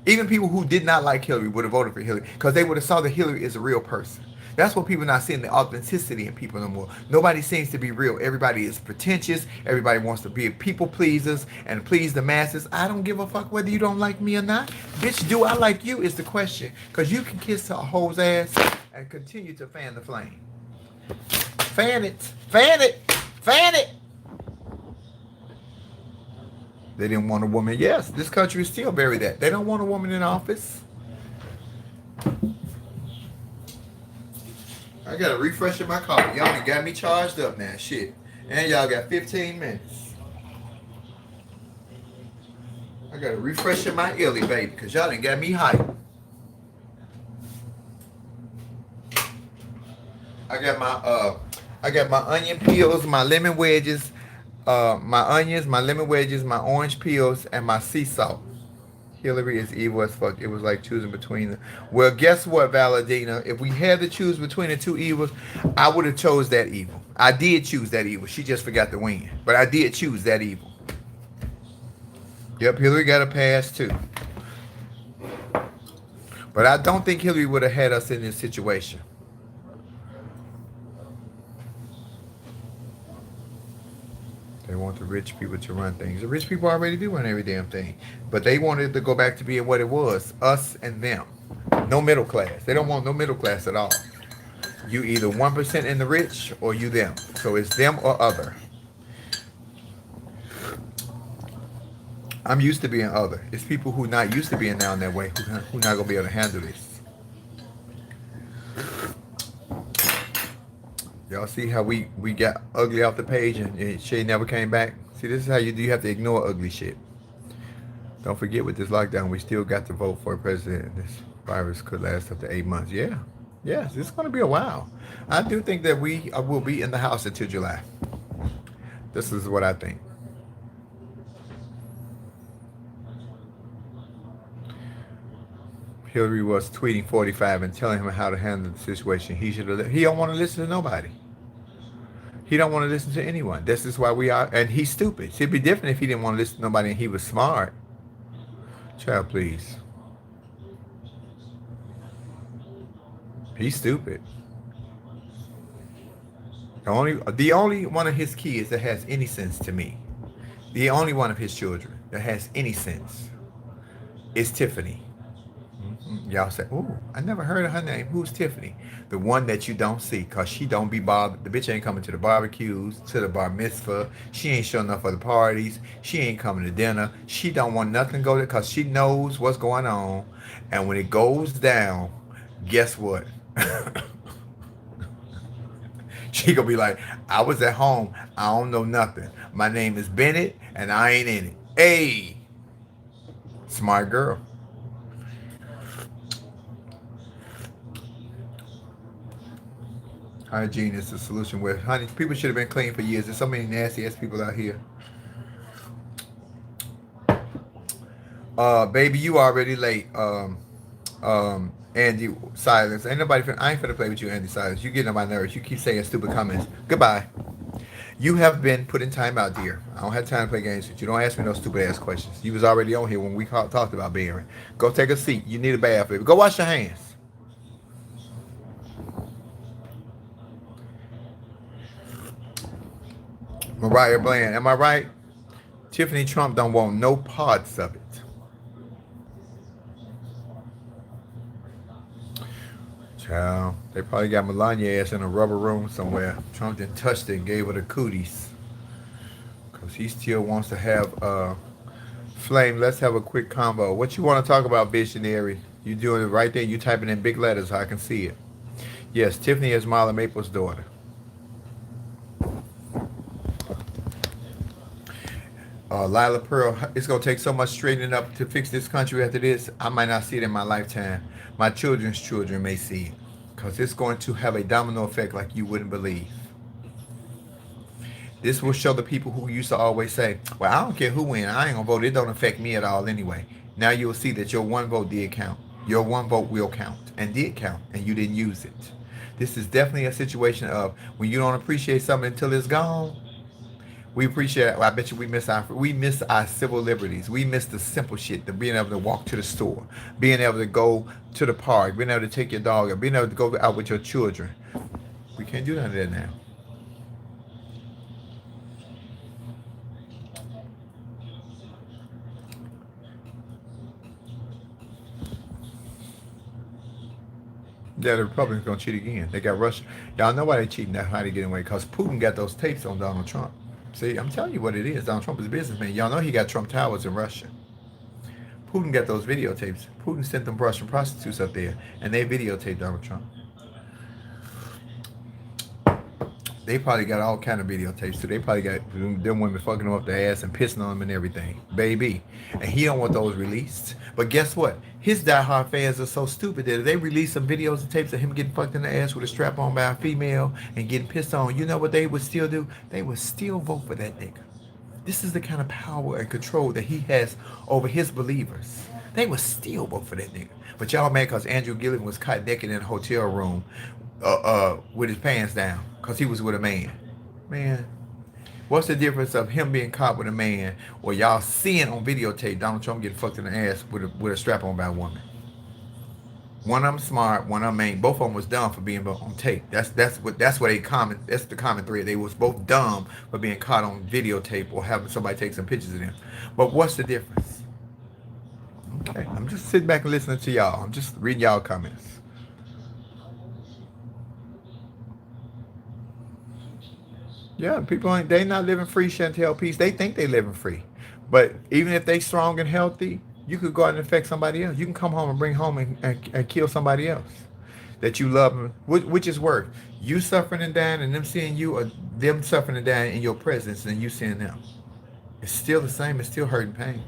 Even people who did not like Hillary would have voted for Hillary because they would have saw that Hillary is a real person. That's what people are not seeing, the authenticity in people no more. Nobody seems to be real. Everybody is pretentious. Everybody wants to be people pleasers and please the masses. I don't give a fuck whether you don't like me or not. Bitch, do I like you is the question. Because you can kiss a hoe's ass and continue to fan the flame. Fan it. Fan it. Fan it. They didn't want a woman. Yes, this country is still very that. They don't want a woman in office. I gotta refresh my coffee. Y'all done got me charged up now. Shit. And y'all got 15 minutes. I gotta refresh my illy, baby, because y'all done got me hyped. I got my onion peels, my lemon wedges, my onions, my lemon wedges, my orange peels, and my sea salt. Hillary is evil as fuck. It was like choosing between them. Well, guess what, Valadina? If we had to choose between the two evils, I would have chose that evil. I did choose that evil. She just forgot to win. But I did choose that evil. Yep, Hillary got a pass too. But I don't think Hillary would have had us in this situation. They want the rich people to run things. The rich people already do run every damn thing. But they wanted to go back to being what it was. Us and them. No middle class. They don't want no middle class at all. You either 1% in the rich or you them. So it's them or other. I'm used to being other. It's people who not used to being down that way who not gonna be able to handle this. Y'all see how we got ugly off the page and shit never came back? See, this is how you do. You have to ignore ugly shit. Don't forget with this lockdown, we still got to vote for a president. This virus could last up to 8 months. Yeah. Yes, it's going to be a while. I do think that we will be in the House until July. This is what I think. Hillary was tweeting 45 and telling him how to handle the situation. He should have. He don't want to listen to nobody. He don't want to listen to anyone. This is why we are. And he's stupid. See, it'd be different if he didn't want to listen to nobody and he was smart. Child, please. He's stupid. The only one of his kids that has any sense to me, the only one of his children that has any sense is Tiffany. Y'all say, "Ooh, I never heard of her name. Who's Tiffany?" The one that you don't see, cause she don't be bothered. The bitch ain't coming to the barbecues, to the bar mitzvah. She ain't showing up for the parties. She ain't coming to dinner. She don't want nothing to go there, cause she knows what's going on. And when it goes down, guess what? She gonna be like, "I was at home. I don't know nothing. My name is Bennett, and I ain't in it." Hey, smart girl. Hygiene is the solution. Where, honey, people should have been clean for years. There's so many nasty ass people out here. Baby, you already late. Andy Silence. Ain't nobody. I ain't finna play with you, Andy Silence. You getting on my nerves. You keep saying stupid comments. Goodbye. You have been put in time out, dear. I don't have time to play games with you. Don't ask me no stupid ass questions. You was already on here when we talked about Barron. Go take a seat. You need a bath, baby. Go wash your hands. Mariah Bland, am I right? Tiffany Trump don't want no parts of it. Child, they probably got Melania ass in a rubber room somewhere. Trump done touched it and gave her the cooties. Because he still wants to have Flame, let's have a quick combo. What you want to talk about, visionary? You doing it right there. You typing in big letters so I can see it. Yes, Tiffany is Marla Maple's daughter. Lila Pearl, it's going to take so much straightening up to fix this country after this. I might not see it in my lifetime. My children's children may see it. Because it's going to have a domino effect like you wouldn't believe. This will show the people who used to always say, well, I don't care who wins. I ain't going to vote. It don't affect me at all anyway. Now you'll see that your one vote did count. Your one vote will count. And did count. And you didn't use it. This is definitely a situation of when you don't appreciate something until it's gone. We appreciate. Well, I bet you we miss our civil liberties. We miss the simple shit, the being able to walk to the store, being able to go to the park, being able to take your dog, or being able to go out with your children. We can't do none of that now. Yeah, the Republicans gonna cheat again. They got Russia. Y'all know why they cheating. That's how they get away. Because Putin got those tapes on Donald Trump. See, I'm telling you what it is. Donald Trump is a businessman. Y'all know he got Trump Towers in Russia. Putin got those videotapes. Putin sent them Russian prostitutes up there, and they videotaped Donald Trump. They probably got all kind of videotapes too. They probably got them women fucking them up the ass and pissing on them and everything, baby. And he don't want those released. But guess what? His diehard fans are so stupid that if they release some videos and tapes of him getting fucked in the ass with a strap on by a female and getting pissed on, you know what they would still do? They would still vote for that nigga. This is the kind of power and control that he has over his believers. They would still vote for that nigga. But y'all mad because Andrew Gillum was caught naked in a hotel room with his pants down because he was with a man. Man, what's the difference of him being caught with a man or y'all seeing on videotape Donald Trump getting fucked in the ass with a strap on by a woman? One of them smart, one of them ain't. Both of them was dumb for being on tape. That's the common thread. They was both dumb for being caught on videotape or having somebody take some pictures of them. But what's the difference? Okay, I'm just sitting back and listening to y'all. I'm just reading y'all comments. Yeah, people ain't they not living free, Chantel Peace. They think they living free. But even if they strong and healthy, you could go out and infect somebody else. You can come home and bring home and kill somebody else that you love. Which is worse, you suffering and dying and them seeing you, or them suffering and dying in your presence and you seeing them. It's still the same. It's still hurting pain.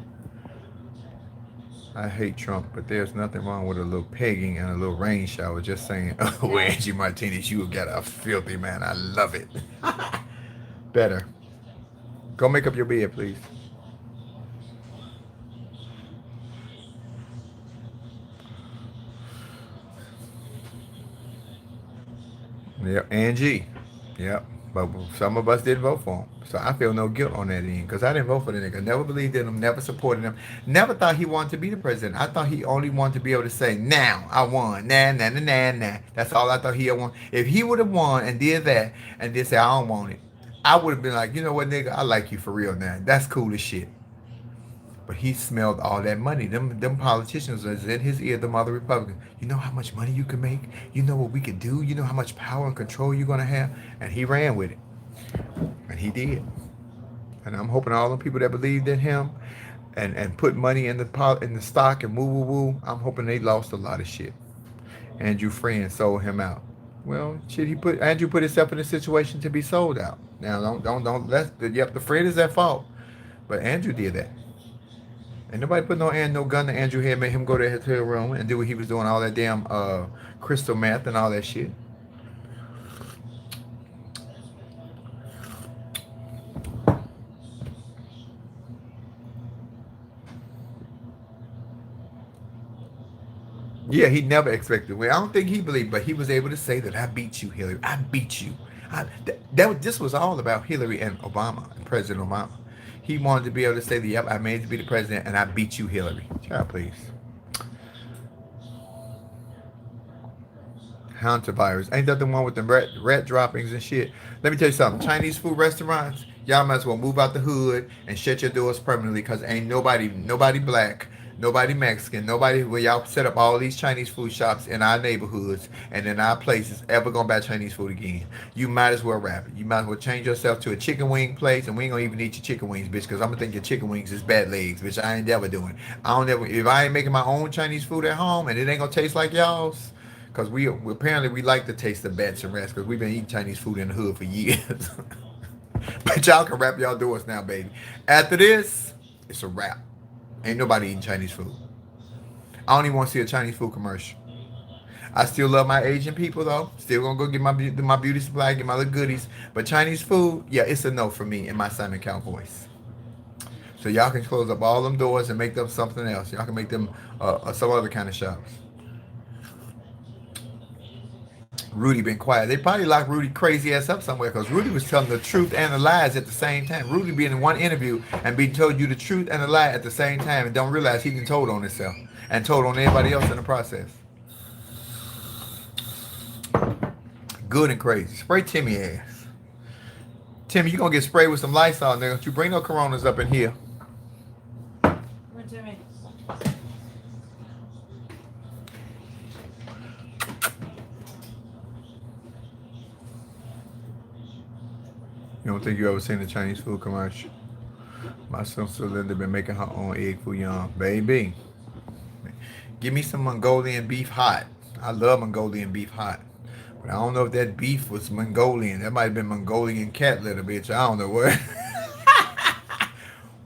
I hate Trump, but there's nothing wrong with a little pegging and a little rain shower. Just saying, oh, Angie Martinez, you got a filthy man. I love it. Better. Go make up your bed, please. Yep, Angie. Yep. But some of us didn't vote for him. So I feel no guilt on that end because I didn't vote for the nigga. Never believed in him, never supported him. Never thought he wanted to be the president. I thought he only wanted to be able to say, now, I won. Nah, nah, nah, nah, nah. That's all I thought he had won. If he would have won and did that and then say, I don't want it, I would have been like, you know what, nigga, I like you for real now. That's cool as shit. But he smelled all that money. Them politicians was in his ear, them other Republicans. You know how much money you can make? You know what we can do? You know how much power and control you're going to have? And he ran with it. And he did. And I'm hoping all the people that believed in him and put money in the stock and woo, I'm hoping they lost a lot of shit. Andrew Friend sold him out. Well, shit, Andrew put himself in a situation to be sold out. Now, don't, the friend is at fault. But Andrew did that. And nobody put no gun to Andrew head, made him go to his hotel room and do what he was doing, all that damn crystal meth and all that shit. Yeah, he never expected. Well, I don't think he believed, but he was able to say that I beat you, Hillary. I beat you. This was all about Hillary and Obama and President Obama. He wanted to be able to say, yep, I made you be the president and I beat you, Hillary. Child, please. Hantavirus. Ain't that the one with the rat droppings and shit? Let me tell you something. Chinese food restaurants, y'all might as well move out the hood and shut your doors permanently because ain't nobody black, nobody Mexican, nobody where y'all set up all these Chinese food shops in our neighborhoods and in our places ever gonna buy Chinese food again. You might as well wrap it. You might as well change yourself to a chicken wing place, and we ain't gonna even eat your chicken wings, bitch, because I'm gonna think your chicken wings is bad legs, bitch. I ain't never doing. If I ain't making my own Chinese food at home and it ain't gonna taste like y'all's, because we apparently like the taste of bats and rats because we've been eating Chinese food in the hood for years. But y'all can wrap y'all doors now, baby. After this, it's a wrap. Ain't nobody eating Chinese food. I don't even want to see a Chinese food commercial. I still love my Asian people though. Still gonna go get my beauty supply, get my little goodies. But Chinese food, yeah, it's a no for me in my Simon Cowell voice. So y'all can close up all them doors and make them something else. Y'all can make them some other kind of shops. Rudy been quiet. They probably locked Rudy crazy ass up somewhere because Rudy was telling the truth and the lies at the same time. Rudy being in one interview and being told you the truth and the lie at the same time and don't realize he been told on himself and told on everybody else in the process. Good and crazy. Spray Timmy ass. Timmy, you gonna get sprayed with some Lysol, nigga. Don't you bring no coronas up in here. Come on, Timmy. You don't think you ever seen a Chinese food commercial? My sister Linda been making her own egg foo young. Baby, give me some Mongolian beef hot. I love Mongolian beef hot. But I don't know if that beef was Mongolian. That might have been Mongolian cat litter, bitch. I don't know what.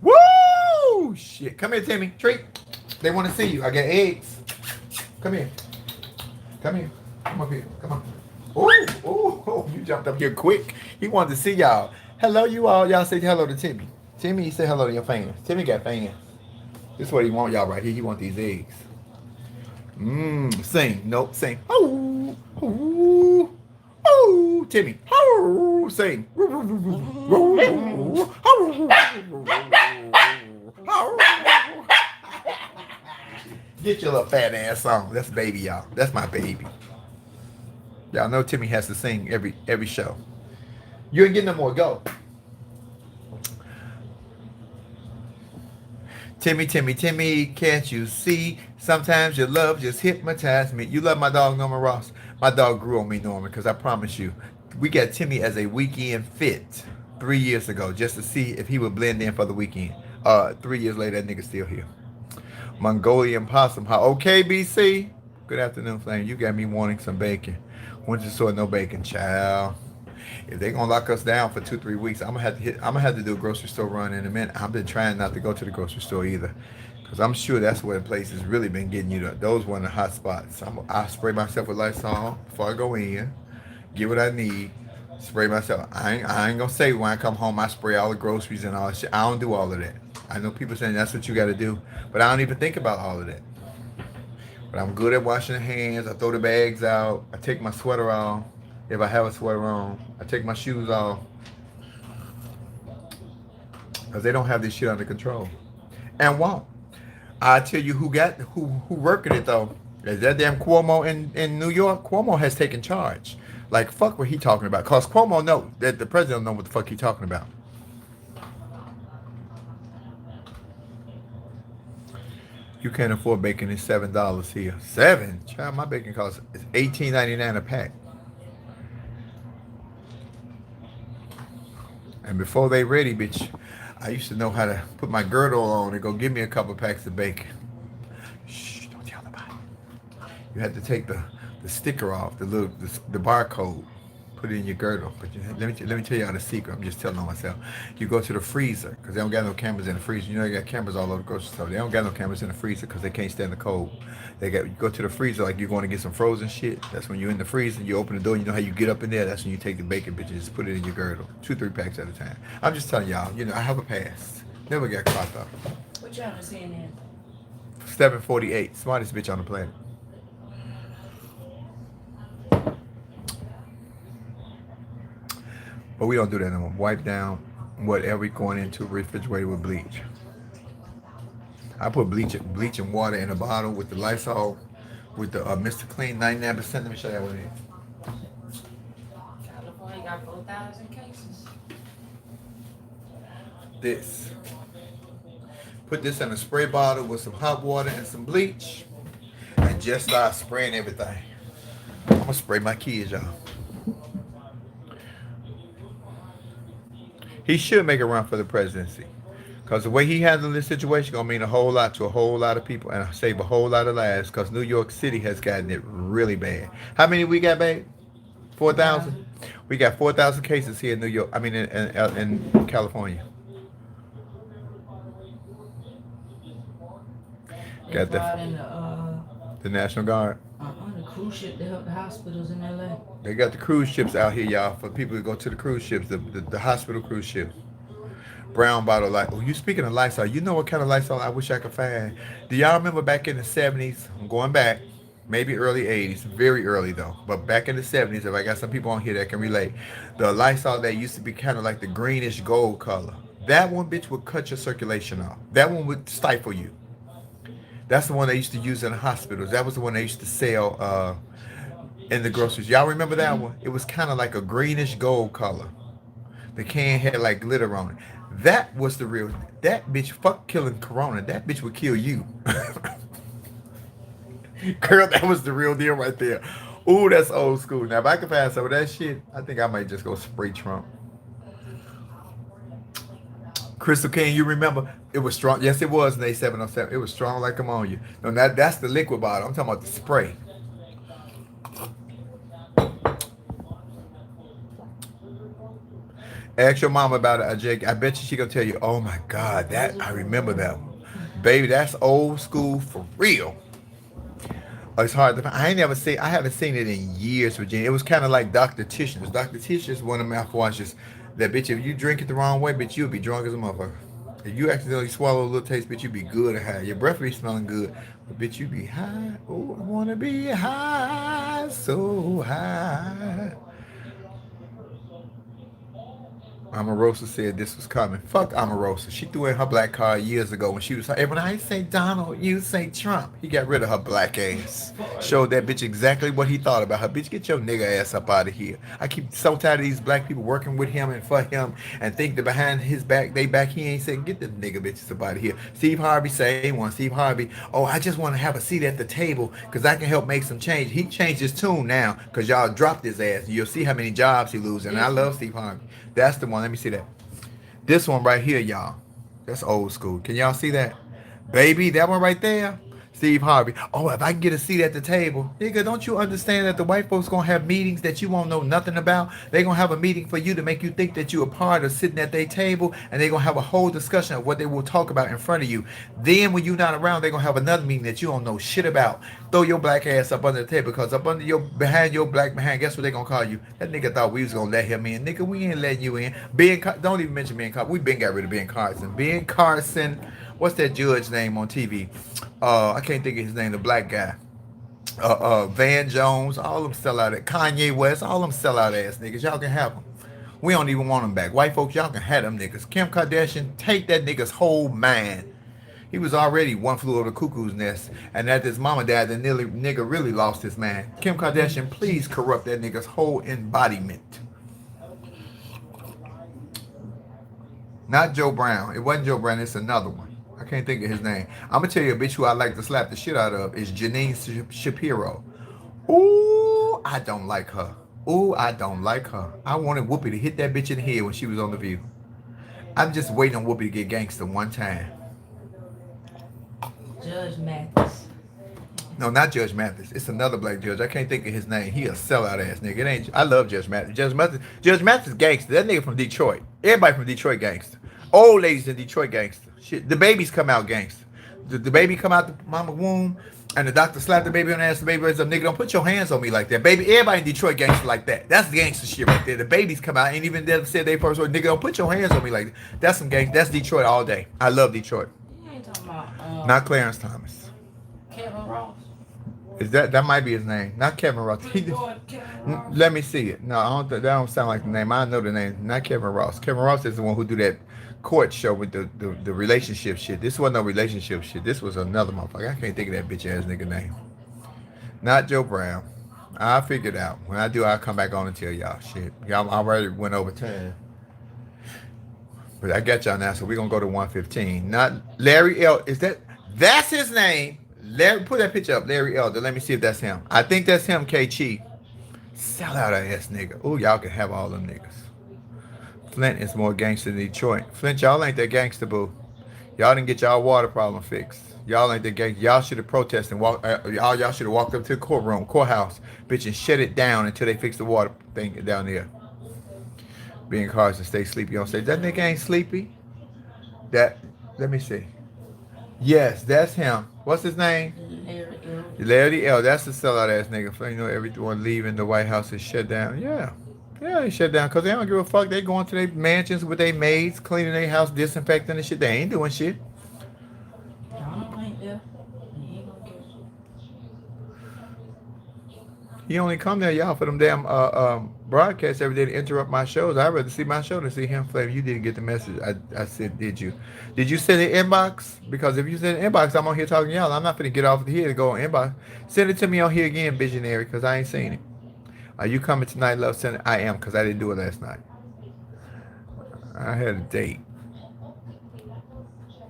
Woo! Shit. Come here, Timmy. Treat. They want to see you. I got eggs. Come here. Come here. Come up here. Come on. Oh, you jumped up here quick. He wanted to see y'all. Hello, you all. Y'all say hello to Timmy. Timmy, say hello to your fans. Timmy got fans. This is what he want y'all right here. He want these eggs. Sing. Nope, sing. Oh, oh, oh, Timmy. Oh, sing. Get your little fat ass on. That's baby, y'all. That's my baby. Y'all know Timmy has to sing every show. You ain't getting no more. Go. Timmy, Timmy, Timmy, can't you see? Sometimes your love just hypnotized me. You love my dog, Norman Ross. My dog grew on me, Norman, because I promise you, We got Timmy as a weekend fit 3 years ago just to see if he would blend in for the weekend. 3 years later, that nigga still here. Mongolian possum. How okay, BC? Good afternoon, Flame. You got me wanting some bacon. Winter store, no bacon, child. If they gonna lock us down for 2-3 weeks, I'm gonna have to do a grocery store run in a minute. I've been trying not to go to the grocery store either, cause I'm sure that's where the place has really been getting you. Those one of the hot spots. I spray myself with Lysol before I go in, get what I need, spray myself. I ain't gonna say when I come home I spray all the groceries and all that shit. I don't do all of that. I know people saying that's what you got to do, but I don't even think about all of that. But I'm good at washing the hands. I throw the bags out. I take my sweater off. If I have a sweater on, I take my shoes off. Because they don't have this shit under control. And won't. I tell you who working it though. Is that damn Cuomo in New York? Cuomo has taken charge. Like fuck what he talking about. Cause Cuomo know that the president don't know what the fuck he talking about. You can't afford bacon. It's $7 here. Seven? Child, my bacon cost is $18.99 a pack. And before they ready, bitch, I used to know how to put my girdle on and go give me a couple packs of bacon. Shh, don't tell nobody. You had to take the sticker off, the barcode, put it in your girdle. But let me tell y'all the secret. I'm just telling on myself. You go to the freezer because they don't got no cameras in the freezer. You know they got cameras all over the grocery store. They don't got no cameras in the freezer because they can't stand the cold. You go to the freezer like you're going to get some frozen shit. That's when you're in the freezer. You open the door. You know how you get up in there. That's when you take the bacon, bitch, and just put it in your girdle. 2-3 packs at a time. I'm just telling y'all. You know I have a past. Never got caught up. What y'all been saying then? 748. Smartest bitch on the planet. But we don't do that anymore. Wipe down whatever going into a refrigerator with bleach. I put bleach and water in a bottle with the Lysol, with the Mr. Clean 99%. Let me show you what it is. California got 4,000 cases. This. Put this in a spray bottle with some hot water and some bleach, and just start spraying everything. I'm gonna spray my kids, y'all. He should make a run for the presidency. Because the way he handled this situation gonna mean a whole lot to a whole lot of people and save a whole lot of lives. Because New York City has gotten it really bad. How many we got, babe? 4,000. We got 4,000 cases here in New York. I mean, in California. Got the National Guard. The cruise ship to help the hospitals in LA. They got the cruise ships out here, y'all, for people to go to the cruise ships, the hospital cruise ships. Brown bottle light. Oh, you speaking of Lysol? You know what kind of Lysol I wish I could find? Do y'all remember back in the 70s? I'm going back, maybe early 80s, very early though. But back in the 70s, if I got some people on here that can relate, the Lysol that used to be kind of like the greenish gold color. That one, bitch, would cut your circulation off. That one would stifle you. That's the one they used to use in the hospitals. That was the one they used to sell in the groceries. Y'all remember that one? It was kind of like a greenish gold color. The can had like glitter on it. That was the real. That bitch, fuck killing Corona. That bitch would kill you. Girl, that was the real deal right there. Ooh, that's old school. Now, if I could find some of that shit, I think I might just go spray Trump. Crystal King, you remember? It was strong. Yes, it was in A707. It was strong like ammonia. No, that's the liquid bottle. I'm talking about the spray. Ask your mom about it, Jake. I bet you she gonna tell you, oh my God, that I remember that one. Baby, that's old school for real. It's hard to find. I haven't seen it in years, Virginia. It was kind of like Dr. Tishner's. Dr. Tishner's one of mouthwashes that, bitch, if you drink it the wrong way, bitch, you'll be drunk as a motherfucker. If you accidentally swallow a little taste, bitch, you be good and high. Your breath be smelling good, but bitch, you be high. Oh, I wanna be high, so high. Omarosa said this was coming. Fuck Omarosa. She threw in her black card years ago when she was like, hey, when I say Donald, you say Trump. He got rid of her black ass. Showed that bitch exactly what he thought about her. Bitch, get your nigga ass up out of here. I keep so tired of these black people working with him and for him and think that behind his back, they back, he ain't saying, get the nigga bitches up out of here. Steve Harvey, same one. Steve Harvey, oh, I just want to have a seat at the table because I can help make some change. He changed his tune now because y'all dropped his ass. You'll see how many jobs he loses. And I love Steve Harvey. That's the one. Let me see that. This one right here, y'all. That's old school. Can y'all see that? Baby, that one right there. Steve Harvey. Oh, if I can get a seat at the table. Nigga, don't you understand that the white folks going to have meetings that you won't know nothing about? They going to have a meeting for you to make you think that you're a part of sitting at their table, and they going to have a whole discussion of what they will talk about in front of you. Then when you're not around, they going to have another meeting that you don't know shit about. Throw your black ass up under the table, because up under your, behind your black behind, guess what they going to call you? That nigga thought we was going to let him in. Nigga, we ain't letting you in. Don't even mention Ben Carson. We been got rid of Ben Carson. Ben Carson, what's that judge name on TV? I can't think of his name, the black guy. Van Jones, all them sell out. Kanye West, all them sell out ass niggas. Y'all can have them. We don't even want them back. White folks, y'all can have them niggas. Kim Kardashian, take that nigga's whole mind. He was already one flew over the cuckoo's nest, and after his mama died, the nigga really lost his mind. Kim Kardashian, please corrupt that nigga's whole embodiment. Not Joe Brown. It wasn't Joe Brown. It's another one. I can't think of his name. I'm going to tell you a bitch who I like to slap the shit out of is Janine Shapiro. Ooh, I don't like her. Ooh, I don't like her. I wanted Whoopi to hit that bitch in the head when she was on The View. I'm just waiting on Whoopi to get gangster one time. Judge Mathis. No, not Judge Mathis. It's another black judge. I can't think of his name. He a sellout ass nigga. It ain't. I love Judge Mathis. Judge Mathis gangster. That nigga from Detroit. Everybody from Detroit gangster. Old ladies in Detroit gangster. Shit. The babies come out gangster. The baby come out the mama womb, and the doctor slapped the baby on the ass. The baby raised up. Nigga, don't put your hands on me like that, baby. Everybody in Detroit gangster like that. That's gangster shit right there. The babies come out, ain't even there to say they first word. Nigga, don't put your hands on me like that. That's some gang. That's Detroit all day. I love Detroit. You ain't talking about Not Clarence Thomas. Kevin Ross. Is that might be his name? Not Kevin Ross. Kevin Ross. Let me see it. No, I don't. That don't sound like the name. I know the name. Not Kevin Ross. Kevin Ross is the one who do that court show with the relationship shit. This wasn't no relationship shit. This was another motherfucker. I can't think of that bitch ass nigga name. Not Joe Brown. I'll figure it out. When I do, I'll come back on and tell y'all shit. Y'all already went over 10. But I got y'all now, so we're gonna go to 115. Not Larry L. That's his name? Larry, put that picture up, Larry Elder. Let me see if that's him. I think that's him, K-Chi. Sell out a ass nigga. Ooh, y'all can have all them niggas. Flint is more gangster than Detroit. Flint, y'all ain't that gangster, boo. Y'all didn't get y'all water problem fixed. Y'all ain't that gangster. Y'all should have protested and walked. Y'all should have walked up to the courthouse, bitch, and shut it down until they fix the water thing down there. Being Carson, stay sleepy on stage. That nigga ain't sleepy. Let me see. Yes, that's him. What's his name? Larry L. That's the sellout ass nigga. You know, everyone leaving the White House is shut down. Yeah, they shut down because they don't give a fuck. They going to their mansions with their maids, cleaning their house, disinfecting and shit. They ain't doing shit. Donald ain't there. He ain't gonna get it. He only come there, y'all, for them damn broadcasts every day to interrupt my shows. I'd rather see my show than see him. Flavor, you didn't get the message. I said, did you? Did you send an inbox? Because if you send an inbox, I'm on here talking to y'all. I'm not finna get off of here to go on inbox. Send it to me on here again, visionary, because I ain't seen it. Are you coming tonight, love? Send it. I am, because I didn't do it last night. I had a date.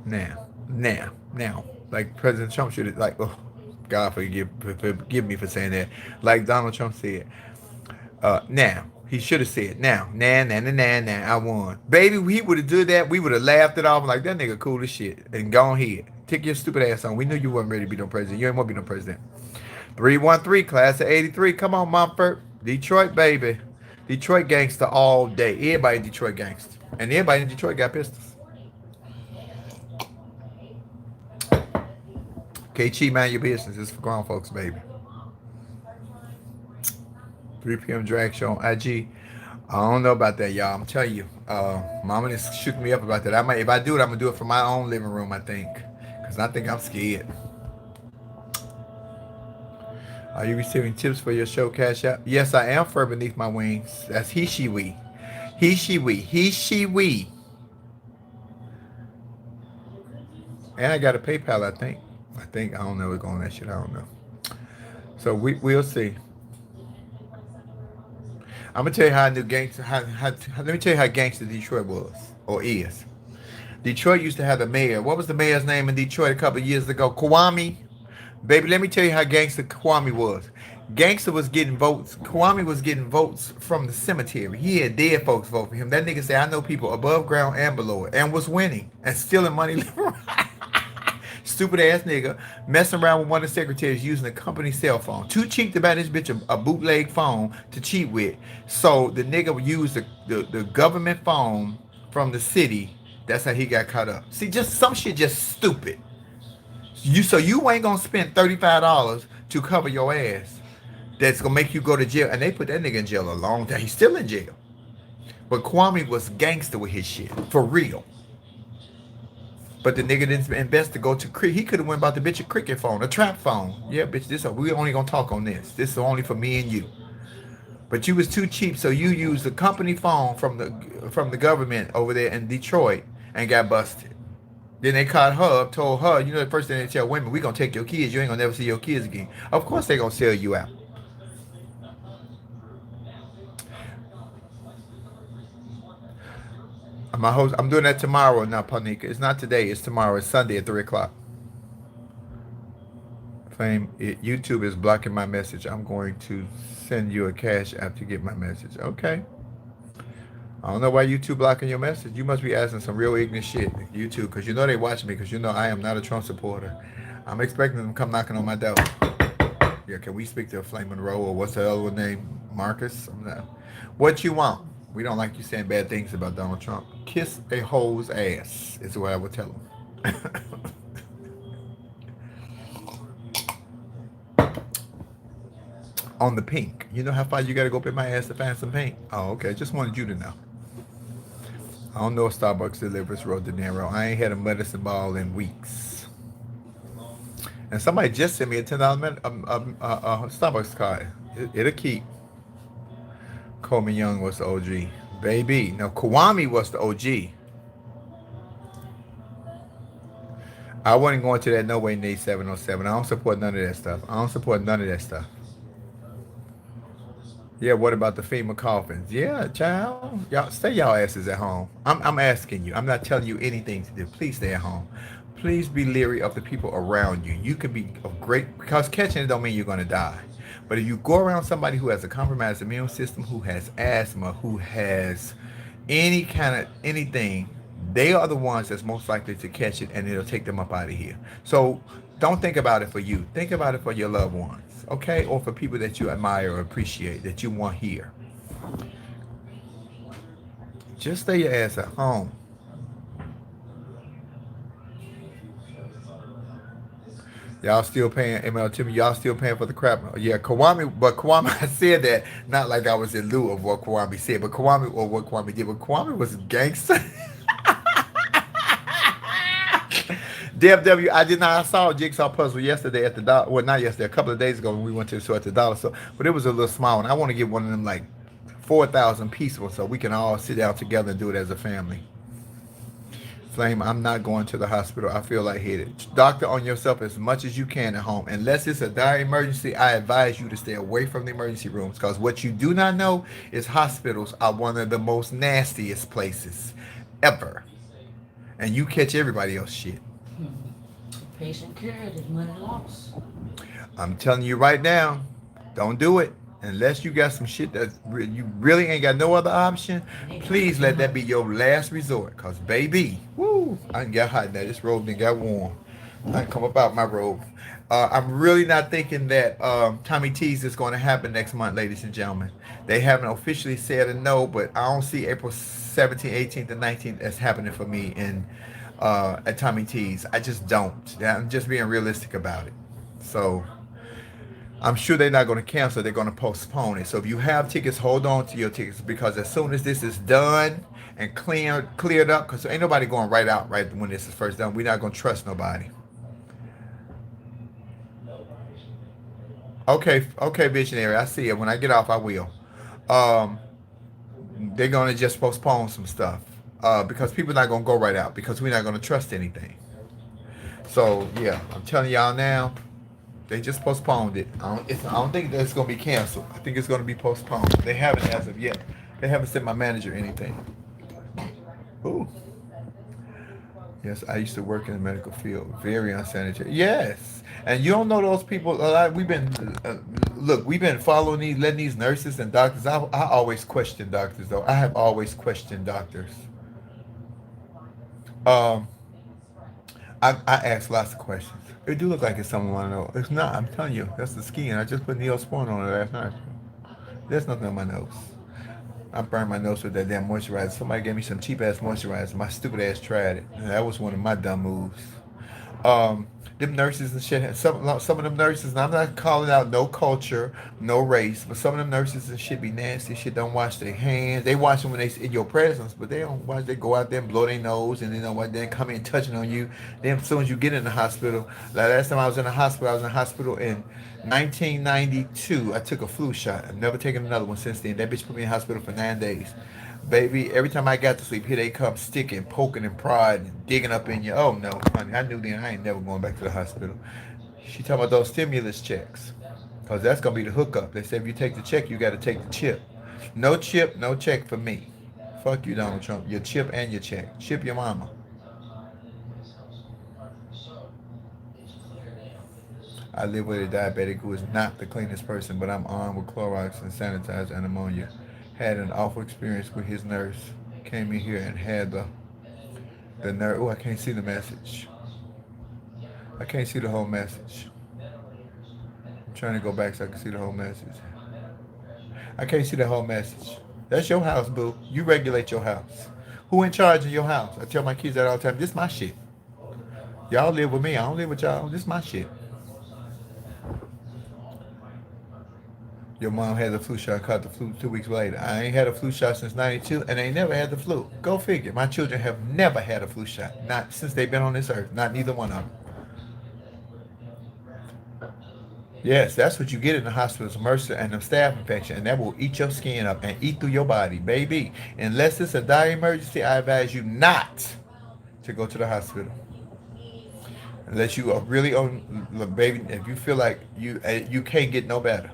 Now. Like President Trump should have, like, oh, God forgive me for saying that. Like Donald Trump said. Now. He should have said, now, I won. Baby, he would have did that. We would have laughed it off like, that nigga cool as shit. And gone ahead. Take your stupid ass on. We knew you wasn't ready to be no president. You ain't want to be no president. 313, class of 83. Come on, Mumford. Detroit, baby. Detroit gangster all day. Everybody in Detroit gangster. And everybody in Detroit got pistols. K-Chi, mind your business. It's for grown folks, baby. 3 p.m. drag show on IG. I don't know about that, y'all. I'm telling you. Mama just shook me up about that. If I do it, I'm going to do it from my own living room, I think. Because I think I'm scared. Are you receiving tips for your show, Cashapp? Yes, I am fur beneath my wings. That's heshewe. He, she, we. He, she, we. And I got a PayPal, I think. I don't know what's going on that shit. I don't know. So we'll see. I'm gonna tell you how I knew gangster. Let me tell you how gangster Detroit was or is. Detroit used to have the mayor. What was the mayor's name in Detroit a couple of years ago? Kwame. Baby, let me tell you how gangster Kwame was. Gangster was getting votes. Kwame was getting votes from the cemetery. He had dead folks vote for him. That nigga said, I know people above ground and below it, and was winning and stealing money. Stupid ass nigga messing around with one of the secretaries using a company cell phone. Too cheap to buy this bitch a bootleg phone to cheat with. So the nigga would use the government phone from the city. That's how he got caught up. See, just some shit just stupid. You ain't gonna spend $35 to cover your ass. That's gonna make you go to jail. And they put that nigga in jail a long time. He's still in jail. But Kwame was gangster with his shit. For real. But the nigga didn't invest to go to cricket. He could have went about the bitch a cricket phone, a trap phone. Yeah, bitch, we only gonna talk on this. This is only for me and you. But you was too cheap, so you used the company phone from the government over there in Detroit and got busted. Then they caught her up, told her, you know, the first thing they tell women, we gonna take your kids. You ain't gonna never see your kids again. Of course they gonna sell you out. I'm doing that tomorrow now, Panika. It's not today. It's tomorrow. It's Sunday at 3 o'clock. YouTube is blocking my message. I'm going to send you a cash app to get my message. Okay. I don't know why YouTube blocking your message. You must be asking some real ignorant shit, YouTube, because you know they watch me, because you know I am not a Trump supporter. I'm expecting them to come knocking on my door. Yeah, can we speak to Flame Monroe or what's the other one name? Marcus? I'm not. What you want? We don't like you saying bad things about Donald Trump. Kiss a hoe's ass is what I would tell him. On the pink. You know how far you got to go up in my ass to find some pink? Oh, okay. Just wanted you to know. I don't know if Starbucks delivers Rio de Janeiro. I ain't had a medicine ball in weeks. And somebody just sent me a $10 Starbucks card. It'll keep. Coleman Young was the OG. Baby. No, Kwame was the OG. I wasn't going to that No Way Nate 707. I don't support none of that stuff. Yeah, what about the FEMA coffins? Yeah, child. Y'all stay y'all asses at home. I'm asking you. I'm not telling you anything to do. Please stay at home. Please be leery of the people around you. You could be of great, because catching it don't mean you're gonna die. But if you go around somebody who has a compromised immune system, who has asthma, who has any kind of anything, they are the ones that's most likely to catch it, and it'll take them up out of here. So don't think about it for you. Think about it for your loved ones, okay? Or for people that you admire or appreciate, that you want here. Just stay your ass at home. Y'all still paying ML Timmy? Y'all still paying for the crap? Yeah, Kwame, I said that not like I was in lieu of what Kwame said, but Kwame, or what Kwame did, but Kwame was gangster. Deb W, I saw a jigsaw puzzle yesterday at the dollar. Well, not yesterday, a couple of days ago when we went to the store at the dollar store. But it was a little small one. I want to get one of them like 4,000 pieces so we can all sit down together and do it as a family. Flame, I'm not going to the hospital. I feel lightheaded. Doctor on yourself as much as you can at home. Unless it's a dire emergency, I advise you to stay away from the emergency rooms, because what you do not know is hospitals are one of the most nastiest places ever. And you catch everybody else shit. Patient care is money lost. I'm telling you right now, don't do it. Unless you got some shit that you really ain't got no other option, please let that be your last resort. Because, baby, woo, I done got hot now. This robe done got warm. I come up out my robe. I'm really not thinking that Tommy T's is going to happen next month, ladies and gentlemen. They haven't officially said a no, but I don't see April 17th, 18th, and 19th as happening for me at Tommy T's. I just don't. I'm just being realistic about it. So I'm sure they're not going to cancel. They're going to postpone it. So if you have tickets, hold on to your tickets, because as soon as this is done and cleared up, because ain't nobody going right out right when this is first done. We're not going to trust nobody. Okay, Visionary. I see it. When I get off, I will. they're gonna just postpone some stuff because people not gonna go right out because we're not gonna trust anything. So yeah, I'm telling y'all now, they just postponed it. I don't think that it's gonna be canceled. I think it's gonna be postponed. They haven't as of yet. They haven't sent my manager anything. Ooh. Yes, I used to work in the medical field. Very unsanitary. Yes, and you don't know those people. A lot. We've been look. We've been following these, letting these nurses and doctors. I always question doctors though. I have always questioned doctors. Um, I ask lots of questions. It do look like it's someone I know. It's not. I'm telling you, that's the skin. I just put Neosporin on it last night. There's nothing on my nose. I burned my nose with that damn moisturizer. Somebody gave me some cheap ass moisturizer. My stupid ass tried it. And that was one of my dumb moves. Um, them nurses and shit. Some of them nurses. And I'm not calling out no culture, no race, but some of them nurses and shit be nasty. Shit don't wash their hands. They wash them when they in your presence, but they don't wash. They go out there and blow their nose, and then come in touching on you. Then as soon as you get in the hospital, like last time I was in the hospital, I was in the hospital in 1992. I took a flu shot. I've never taken another one since then. That bitch put me in the hospital for 9 days. Baby, every time I got to sleep, here they come sticking, poking, and prodding, and digging up in you. Oh no, honey, I knew then I ain't never going back to the hospital. She talking about those stimulus checks, cause that's gonna be the hookup. They said if you take the check, you got to take the chip. No chip, no check for me. Fuck you, Donald Trump. Your chip and your check. Chip your mama. I live with a diabetic who is not the cleanest person, but I'm armed with Clorox and sanitizer and ammonia. Had an awful experience with his nurse. Came in here and had the nurse. Oh, I can't see the message. I can't see the whole message. I'm trying to go back so I can see the whole message. I can't see the whole message. That's your house, boo. You regulate your house. Who in charge of your house? I tell my kids that all the time. This my shit. Y'all live with me. I don't live with y'all. This my shit. Your mom had the flu shot, caught the flu 2 weeks later. I ain't had a flu shot since 92, and I ain't never had the flu. Go figure. My children have never had a flu shot. Not since they've been on this earth. Not neither one of them. Yes, that's what you get in the hospital, is MRSA and a staph infection, and that will eat your skin up and eat through your body. Baby, unless it's a dire emergency, I advise you not to go to the hospital. Unless you are really on, look, baby, if you feel like you can't get no better.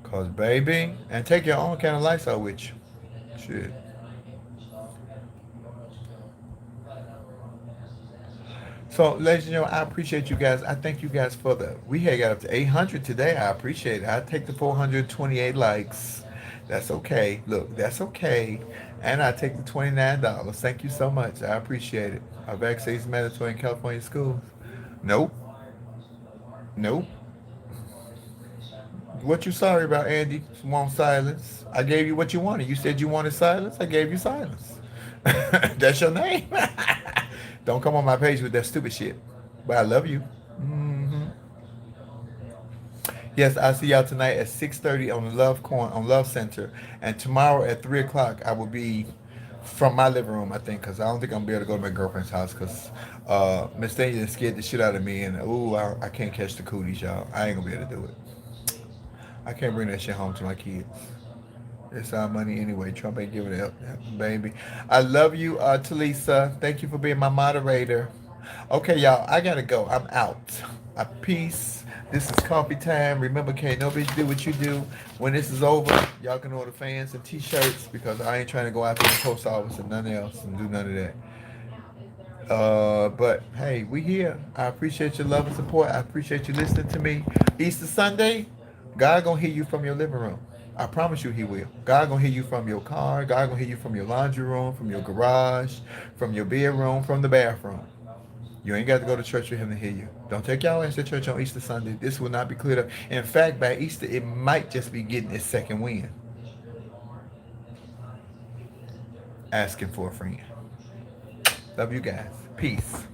Cause baby, and take your own kind of Lysol with you. Shit. So, ladies and gentlemen, I appreciate you guys. I thank you guys for we had got up to 800 today. I appreciate it. I take the 428 likes. That's okay. Look, that's okay. And I take the $29. Thank you so much. I appreciate it. Are vaccines mandatory in California schools? Nope. Nope. What you sorry about, Andy? Want silence? I gave you what you wanted. You said you wanted silence. I gave you silence. That's your name. Don't come on my page with that stupid shit. But I love you. Hmm. Yes, I'll see y'all tonight at 6:30 on the Love Center, and tomorrow at 3 o'clock I will be from my living room. I think because I don't think I'm gonna be able to go to my girlfriend's house because Miss Daniel scared the shit out of me, and I can't catch the cooties, y'all. I ain't gonna be able to do it. I can't bring that shit home to my kids. It's our money anyway. Trump ain't giving it up, baby. I love you, Talisa. Thank you for being my moderator. Okay, y'all, I gotta go. I'm out. Peace. This is coffee time. Remember, can't no bitch do what you do. When this is over, y'all can order fans and t-shirts because I ain't trying to go out to the post office and nothing else and do none of that. But hey, we here. I appreciate your love and support. I appreciate you listening to me. Easter Sunday, God gonna hear you from your living room. I promise you He will. God gonna hear you from your car. God gonna hear you from your laundry room, from your garage, from your bedroom, from the bathroom. You ain't got to go to church for Him to hear you. Don't take y'all ass to church on Easter Sunday. This will not be cleared up. In fact, by Easter, it might just be getting its second wind. Asking for a friend. Love you guys. Peace.